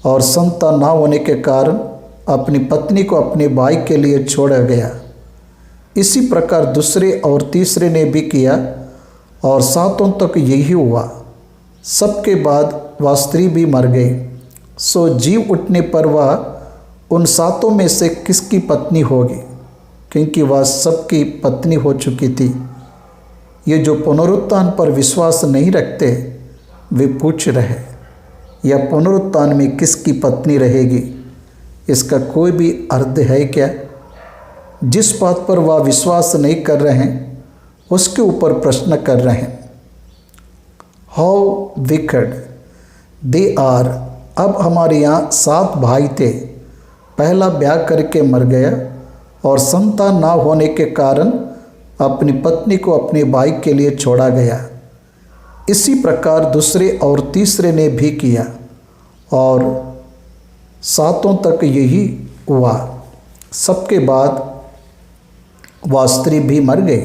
और संतान ना होने के कारण अपनी पत्नी को अपने भाई के लिए छोड़ा गया। इसी प्रकार दूसरे और तीसरे ने भी किया और 7 तक यही हुआ। सबके बाद वह स्त्री भी मर गई। सो जीव उठने पर वह उन 7 में से किसकी पत्नी होगी, क्योंकि वह सबकी पत्नी हो चुकी थी। ये जो पुनरुत्थान पर विश्वास नहीं रखते वे पूछ रहे, या पुनरुत्थान में किसकी पत्नी रहेगी? इसका कोई भी अर्थ है क्या? जिस बात पर वह विश्वास नहीं कर रहे हैं उसके ऊपर प्रश्न कर रहे हैं। How wicked they are. अब हमारे यहाँ 7 भाई थे, पहला ब्याह करके मर गया और संतान ना होने के कारण अपनी पत्नी को अपने भाई के लिए छोड़ा गया। इसी प्रकार दूसरे और तीसरे ने भी किया और 7 तक यही हुआ। सबके बाद वह स्त्री भी मर गई।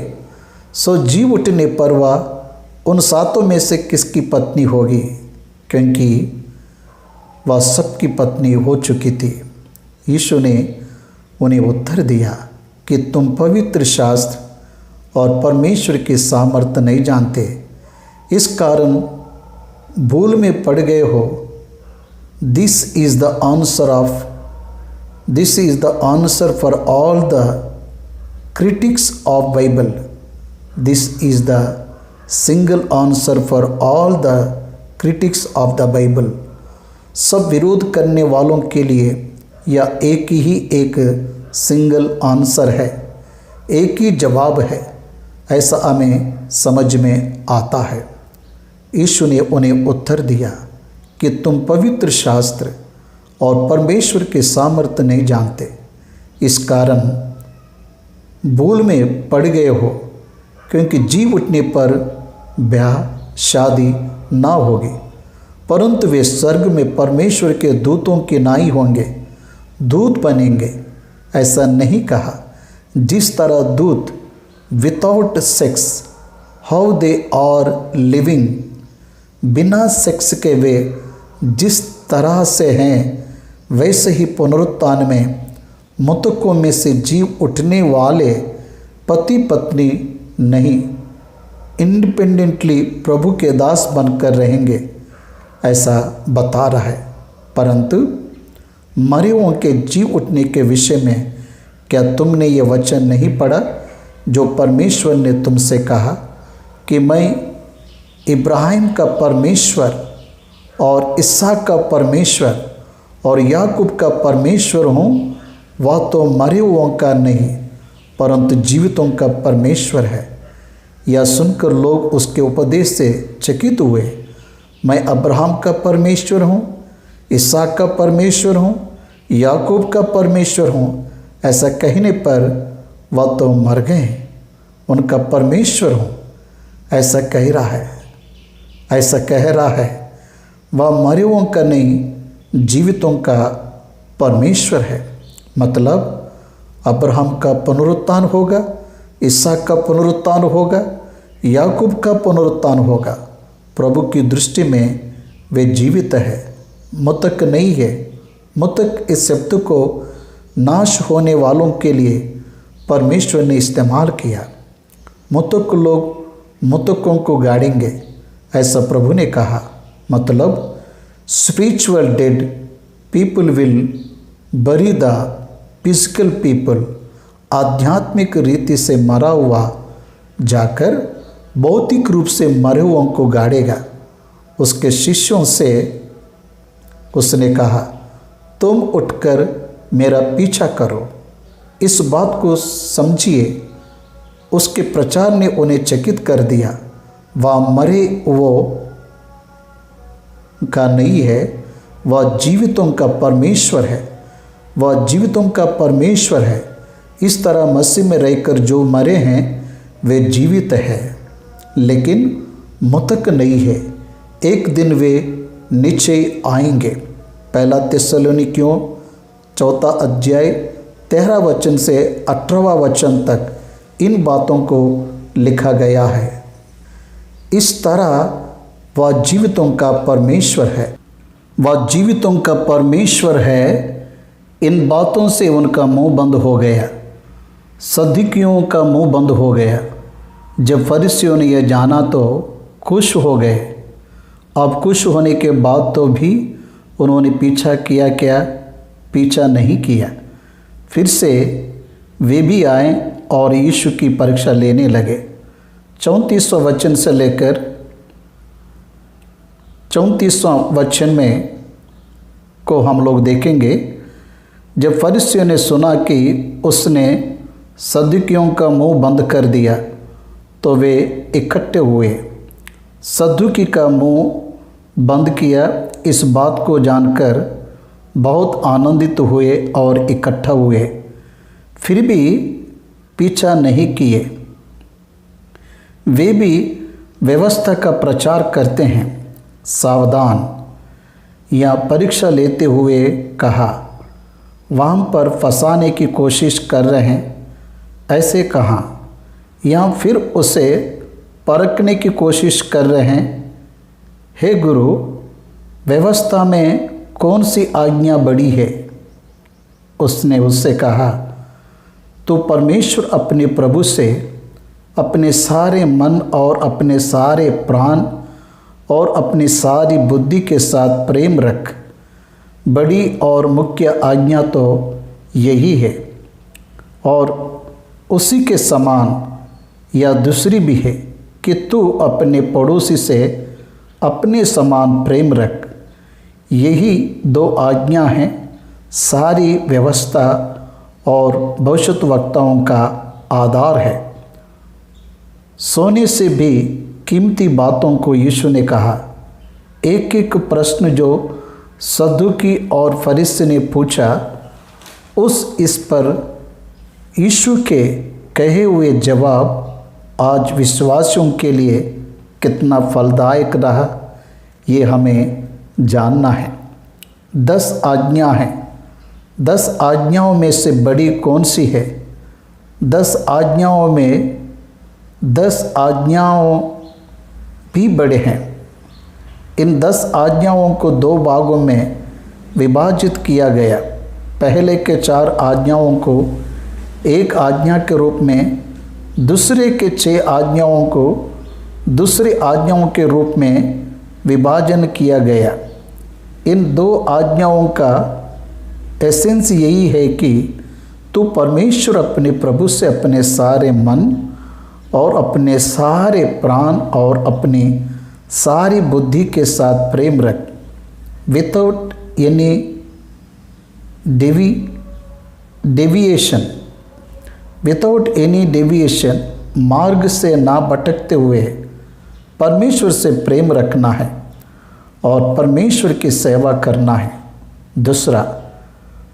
सो जी उठने पर वह उन 7 में से किसकी पत्नी होगी? क्योंकि वह सबकी पत्नी हो चुकी थी। यीशु ने उन्हें उत्तर दिया कि तुम पवित्र शास्त्र और परमेश्वर की सामर्थ्य नहीं जानते, इस कारण भूल में पड़ गए हो। This is the answer for all the critics of Bible. This is the single answer for all the critics of the Bible. सब विरोध करने वालों के लिए यह एक ही एक सिंगल आंसर है, एक ही जवाब है, ऐसा हमें समझ में आता है। यीशु ने उन्हें उत्तर दिया कि तुम पवित्र शास्त्र और परमेश्वर के सामर्थ्य नहीं जानते, इस कारण भूल में पड़ गए हो, क्योंकि जी उठने पर ब्याह शादी ना होगी, परंतु वे स्वर्ग में परमेश्वर के दूतों के नाई होंगे, दूत बनेंगे। ऐसा नहीं कहा जिस तरह दूत without sex how they are living, बिना सेक्स के वे जिस तरह से हैं वैसे ही पुनरुत्थान में मृतकों में से जी उठने वाले पति पत्नी नहीं इंडिपेंडेंटली प्रभु के दास बनकर रहेंगे, ऐसा बता रहा है। परंतु मरे हुओं के जी उठने के विषय में क्या तुमने ये वचन नहीं पढ़ा जो परमेश्वर ने तुमसे कहा कि मैं इब्राहिम का परमेश्वर और इसहाक का परमेश्वर और याकूब का परमेश्वर हूँ? वह तो मरे हुओं का नहीं परंतु जीवितों का परमेश्वर है। यह सुनकर लोग उसके उपदेश से चकित हुए। मैं अब्राहम का परमेश्वर हूँ, इसहाक का परमेश्वर हूँ, याकूब का परमेश्वर हूँ, ऐसा कहने पर वह तो मर गए, उनका परमेश्वर हूँ ऐसा कह रहा है। वह मरे हुओं का नहीं जीवितों का परमेश्वर है। मतलब अब्राहम का पुनरुत्थान होगा, इसहाक का पुनरुत्थान होगा, याकूब का पुनरुत्थान होगा। प्रभु की दृष्टि में वे जीवित है, मृतक नहीं है। मृतक इस शब्द को नाश होने वालों के लिए परमेश्वर ने इस्तेमाल किया। मृतक लोग मृतकों को गाड़ेंगे, ऐसा प्रभु ने कहा। मतलब स्पिरिचुअल डेड पीपल विल बरी द फिजिकल पीपल। आध्यात्मिक रीति से मरा हुआ जाकर भौतिक रूप से मरे हुओं को गाड़ेगा। उसके शिष्यों से उसने कहा, तुम उठकर मेरा पीछा करो। इस बात को समझिए, उसके प्रचार ने उन्हें चकित कर दिया। वह मरे वो का नहीं है, वह जीवितों का परमेश्वर है। वह जीवितों का परमेश्वर है। इस तरह मसीह में रहकर जो मरे हैं वे जीवित हैं, लेकिन मृतक नहीं है। एक दिन वे नीचे आएंगे। पहला थिस्सलुनीकियों 4 अध्याय 13 वचन से 18वां वचन तक इन बातों को लिखा गया है। इस तरह वह जीवितों का परमेश्वर है। वह जीवितों का परमेश्वर है। इन बातों से उनका मुंह बंद हो गया, सदूकियों का मुंह बंद हो गया। जब फरीसियों ने यह जाना तो खुश हो गए। अब खुश होने के बाद तो भी उन्होंने पीछा किया क्या? पीछा नहीं किया। फिर से वे भी आए और यीशु की परीक्षा लेने लगे। 34वां वचन से लेकर 34वां वचन में को हम लोग देखेंगे। जब फरीसियों ने सुना कि उसने सदूकियों का मुंह बंद कर दिया तो वे इकट्ठे हुए। सदूकी का मुंह बंद किया, इस बात को जानकर बहुत आनंदित हुए और इकट्ठा हुए, फिर भी पीछा नहीं किए। वे भी व्यवस्था का प्रचार करते हैं। सावधान या परीक्षा लेते हुए कहा, वहाँ पर फंसाने की कोशिश कर रहे हैं, ऐसे कहा, या फिर उसे परखने की कोशिश कर रहे हैं। हे गुरु, व्यवस्था में कौन सी आज्ञा बड़ी है? उसने उससे कहा, तो परमेश्वर अपने प्रभु से अपने सारे मन और अपने सारे प्राण और अपनी सारी बुद्धि के साथ प्रेम रख। बड़ी और मुख्य आज्ञा तो यही है, और उसी के समान या दूसरी भी है कि तू अपने पड़ोसी से अपने समान प्रेम रख। यही दो आज्ञा हैं, सारी व्यवस्था और भविष्यद्वक्ताओं का आधार है। सोने से भी कीमती बातों को यीशु ने कहा। एक एक प्रश्न जो सदूकी और फरीसी ने पूछा, इस पर यीशु के कहे हुए जवाब आज विश्वासियों के लिए कितना फलदायक रहा, ये हमें जानना है। 10 आज्ञा हैं। 10 आज्ञाओं में से बड़ी कौन सी है? 10 आज्ञाओं में 10 आज्ञाओं भी बड़े हैं। इन 10 आज्ञाओं को 2 भागों में विभाजित किया गया। पहले के 4 आज्ञाओं को एक आज्ञा के रूप में, दूसरे के 6 आज्ञाओं को दूसरी आज्ञाओं के रूप में विभाजन किया गया। इन 2 आज्ञाओं का एसेंस यही है कि तू परमेश्वर अपने प्रभु से अपने सारे मन और अपने सारे प्राण और अपनी सारी बुद्धि के साथ प्रेम रख, विदाउट एनी डेविएशन, मार्ग से ना भटकते हुए परमेश्वर से प्रेम रखना है और परमेश्वर की सेवा करना है। दूसरा,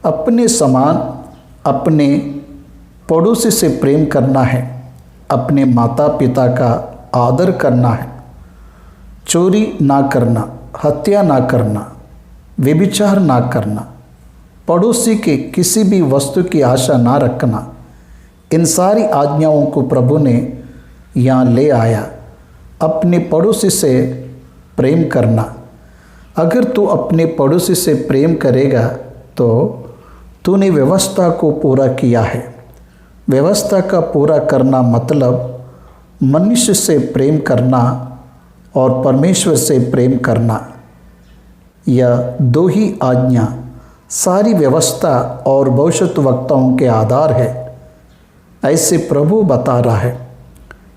अपने समान अपने पड़ोसी से प्रेम करना है, अपने माता पिता का आदर करना है, चोरी ना करना, हत्या ना करना, व्यभिचार ना करना, पड़ोसी के किसी भी वस्तु की आशा ना रखना। इन सारी आज्ञाओं को प्रभु ने यहाँ ले आया। अपने पड़ोसी से प्रेम करना। अगर तू अपने पड़ोसी से प्रेम करेगा तो तूने व्यवस्था को पूरा किया है। व्यवस्था का पूरा करना मतलब मनुष्य से प्रेम करना और परमेश्वर से प्रेम करना। यह 2 ही आज्ञा सारी व्यवस्था और भविष्यद्वक्ताओं के आधार है, ऐसे प्रभु बता रहा है।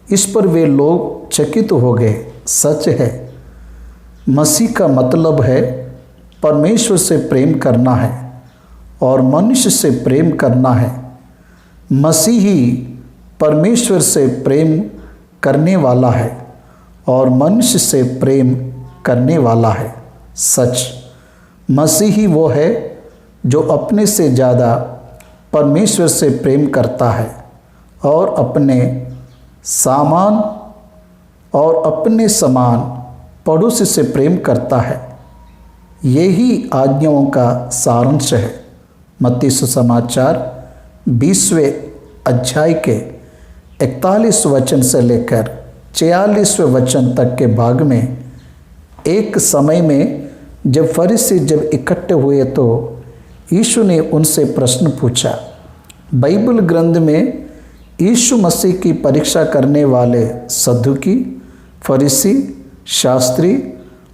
इस पर वे लोग चकित हो गए। सच है, मसीह का मतलब है परमेश्वर से प्रेम करना है और मनुष्य से प्रेम करना है। मसीह ही परमेश्वर से प्रेम करने वाला है और मनुष्य से प्रेम करने वाला है। सच, मसीह ही वो है जो अपने से ज़्यादा परमेश्वर से प्रेम करता है और अपने समान पड़ोसी से प्रेम करता है। यही आज्ञाओं का सारांश है। मत्ती सुसमाचार 20वें अध्याय के 41 वचन से लेकर 46वें वचन तक के भाग में एक समय में जब फरीसी इकट्ठे हुए तो यीशु ने उनसे प्रश्न पूछा। बाइबल ग्रंथ में यीशु मसीह की परीक्षा करने वाले सदूकी, फरीसी, शास्त्री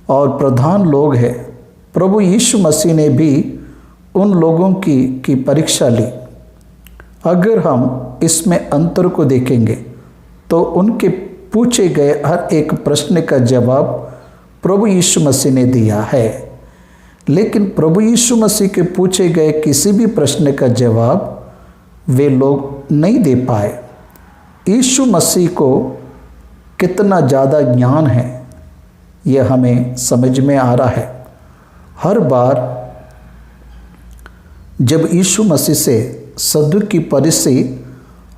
और प्रधान लोग हैं। प्रभु यीशु मसीह ने भी उन लोगों की परीक्षा ली। अगर हम इसमें अंतर को देखेंगे तो उनके पूछे गए हर एक प्रश्न का जवाब प्रभु यीशु मसीह ने दिया है। लेकिन प्रभु यीशु मसीह के पूछे गए किसी भी प्रश्न का जवाब वे लोग नहीं दे पाए। यीशु मसीह को कितना ज़्यादा ज्ञान है यह हमें समझ में आ रहा है। हर बार जब यीशु मसीह से सदुकी फरीसी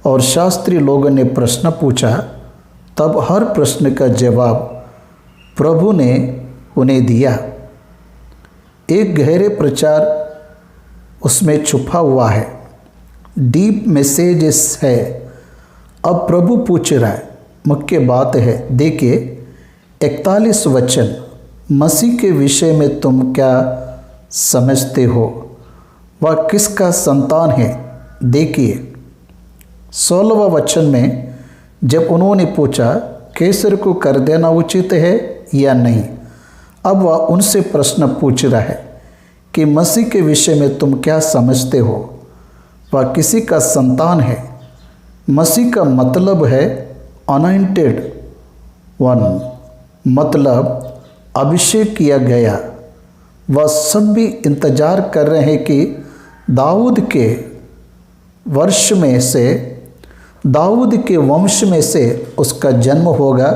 और शास्त्री लोगों ने प्रश्न पूछा, तब हर प्रश्न का जवाब प्रभु ने उन्हें दिया। एक गहरे प्रचार उसमें छुपा हुआ है, डीप मैसेजेस है। अब प्रभु पूछ रहा है, मुख्य बात है, देखिए 41 वचन, मसीह के विषय में तुम क्या समझते हो, वह किसका संतान है। देखिए 16वां वचन में जब उन्होंने पूछा कैसर को कर देना उचित है या नहीं, अब वह उनसे प्रश्न पूछ रहा है कि मसीह के विषय में तुम क्या समझते हो, वह किसी का संतान है। मसीह का मतलब है अनॉइंटेड वन, मतलब अभिषेक किया गया। वह सब भी इंतजार कर रहे हैं कि दाऊद के वर्ष में से, दाऊद के वंश में से उसका जन्म होगा।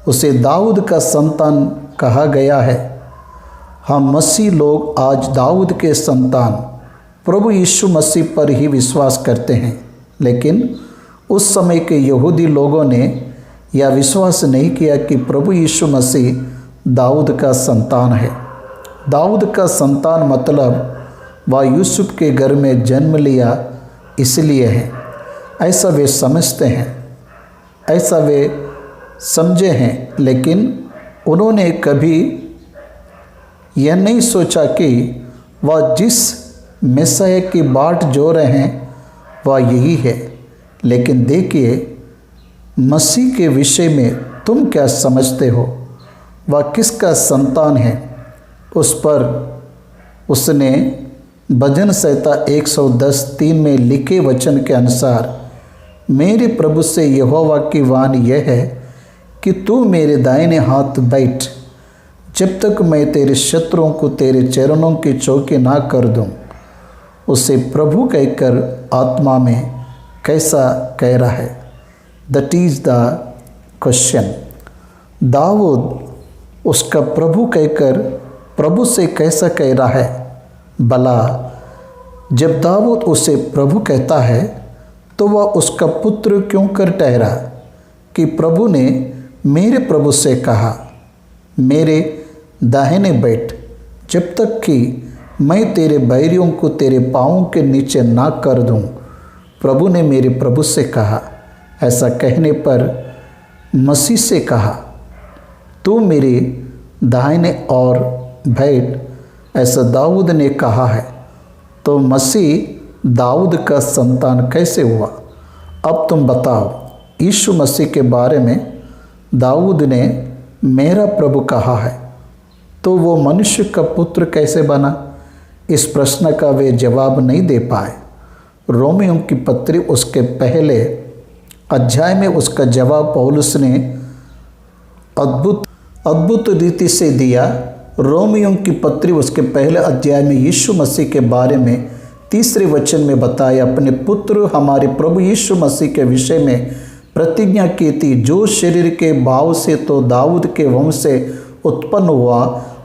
उसे दाऊद का संतान कहा गया है। हम मसीह लोग आज दाऊद के संतान प्रभु यीशु मसीह पर ही विश्वास करते हैं, लेकिन उस समय के यहूदी लोगों ने यह विश्वास नहीं किया कि प्रभु यीशु मसीह दाऊद का संतान है। दाऊद का संतान मतलब वह यूसुफ के घर में जन्म लिया इसलिए है, ऐसा वे समझते हैं, ऐसा वे समझे हैं। लेकिन उन्होंने कभी यह नहीं सोचा कि वह जिस मैसाया की बाट जो रहे हैं वह यही है। लेकिन देखिए मसीह के विषय में तुम क्या समझते हो, वह किसका संतान है। उस पर उसने भजन संहिता 110:3 में लिखे वचन के अनुसार, मेरे प्रभु से यहोवा की वाणी यह है कि तू मेरे दाहिने हाथ बैठ, जब तक मैं तेरे शत्रुओं को तेरे चरणों की चौकी ना कर दूं। उसे प्रभु कहकर आत्मा में कैसा कह रहा है, that is the question. Dawood उसका प्रभु कहकर प्रभु से कैसा कह रहा है। भला जब दाऊद उसे प्रभु कहता है तो वह उसका पुत्र क्यों कर ठहरा कि प्रभु ने मेरे प्रभु से कहा, मेरे दाहिने बैठ, जब तक कि मैं तेरे बैरियों को तेरे पाँवों के नीचे ना कर दूं। प्रभु ने मेरे प्रभु से कहा। ऐसा कहने पर मसीह से कहा, तू मेरे दाहिने और बैठ, ऐसा दाऊद ने कहा है। तो मसीह दाऊद का संतान कैसे हुआ। अब तुम बताओ, यीशु मसीह के बारे में दाऊद ने मेरा प्रभु कहा है, तो वो मनुष्य का पुत्र कैसे बना। इस प्रश्न का वे जवाब नहीं दे पाए। रोमियों की पत्री उसके पहले अध्याय में उसका जवाब पौलुस ने अद्भुत रीति से दिया। रोमियों की पत्री उसके पहले अध्याय में यीशु मसीह के बारे में 3 वचन में बताया, अपने पुत्र हमारे प्रभु यीशु मसीह के विषय में प्रतिज्ञा की थी, जो शरीर के भाव से तो दाऊद के वंश से उत्पन्न हुआ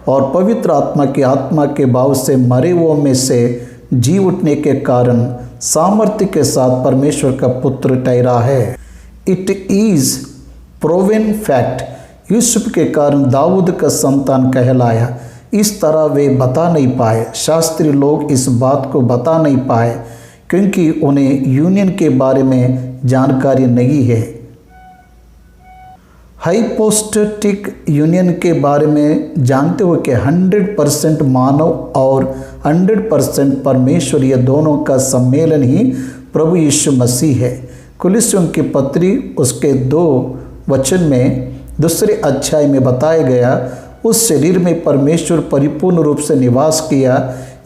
और पवित्र आत्मा के भाव से मरे हुओं में से जी उठने के कारण सामर्थ्य के साथ परमेश्वर का पुत्र ठहरा है। It is proven fact, Yusuf के कारण दाऊद का संतान कहलाया। इस तरह वे बता नहीं पाए, शास्त्री लोग इस बात को बता नहीं पाए क्योंकि उन्हें यूनियन के बारे में जानकारी नहीं है। हाइपोस्टेटिक यूनियन के बारे में जानते हो कि 100% मानव और 100% परमेश्वर, ये दोनों का सम्मेलन ही प्रभु यीशु मसीह है। कुलिस्सियों की पत्री उसके 2 वचन में 2 अध्याय में बताया गया, उस शरीर में परमेश्वर परिपूर्ण रूप से निवास किया।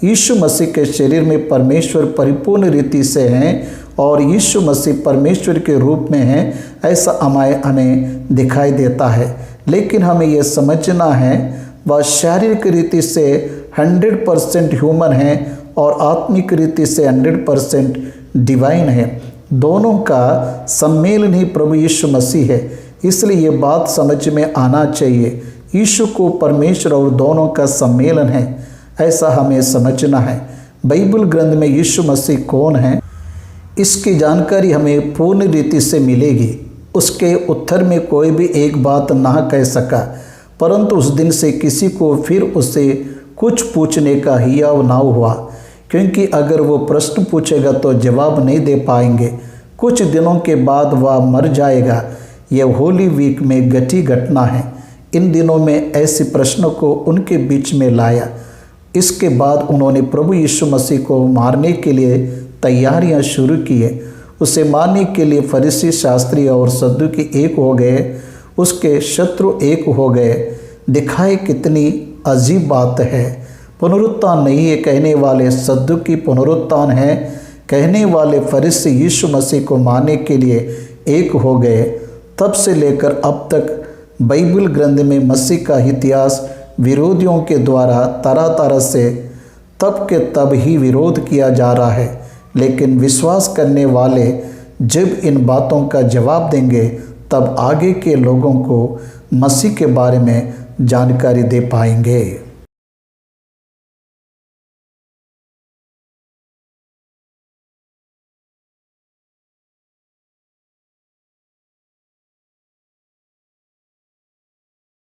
यीशु मसीह के शरीर में परमेश्वर परिपूर्ण रीति से हैं और यीशु मसीह परमेश्वर के रूप में हैं, ऐसा हमें दिखाई देता है। लेकिन हमें यह समझना है वह शारीरिक रीति से 100% ह्यूमन है और आत्मिक रीति से 100% डिवाइन है। दोनों का सम्मेलन ही प्रभु यीशु मसीह है। इसलिए ये बात समझ में आना चाहिए, यीशु को परमेश्वर और दोनों का सम्मेलन है, ऐसा हमें समझना है। बाइबल ग्रंथ में यीशु मसीह कौन है, इसकी जानकारी हमें पूर्ण रीति से मिलेगी। उसके उत्तर में कोई भी एक बात ना कह सका, परंतु उस दिन से किसी को फिर उससे कुछ पूछने का हियाव ना हुआ, क्योंकि अगर वो प्रश्न पूछेगा तो जवाब नहीं दे पाएंगे। कुछ दिनों के बाद वह मर जाएगा। यह होली वीक में घटी घटना है। इन दिनों में ऐसे प्रश्नों को उनके बीच में लाया। इसके बाद उन्होंने प्रभु यीशु मसीह को मारने के लिए तैयारियां शुरू की है। उसे मारने के लिए फरीसी, शास्त्री और सद्दुकी एक हो गए, उसके शत्रु एक हो गए। दिखाए कितनी अजीब बात है। पुनरुत्थान नहीं है कहने वाले सद्दुकी पुनरुत्थान है कहने वाले फरीसी यीशु मसीह को मारने के लिए एक हो गए। तब से लेकर अब तक बाइबल ग्रंथ में मसीह का इतिहास विरोधियों के द्वारा तरह तरह से तब के तब ही विरोध किया जा रहा है। लेकिन विश्वास करने वाले जब इन बातों का जवाब देंगे तब आगे के लोगों को मसीह के बारे में जानकारी दे पाएंगे।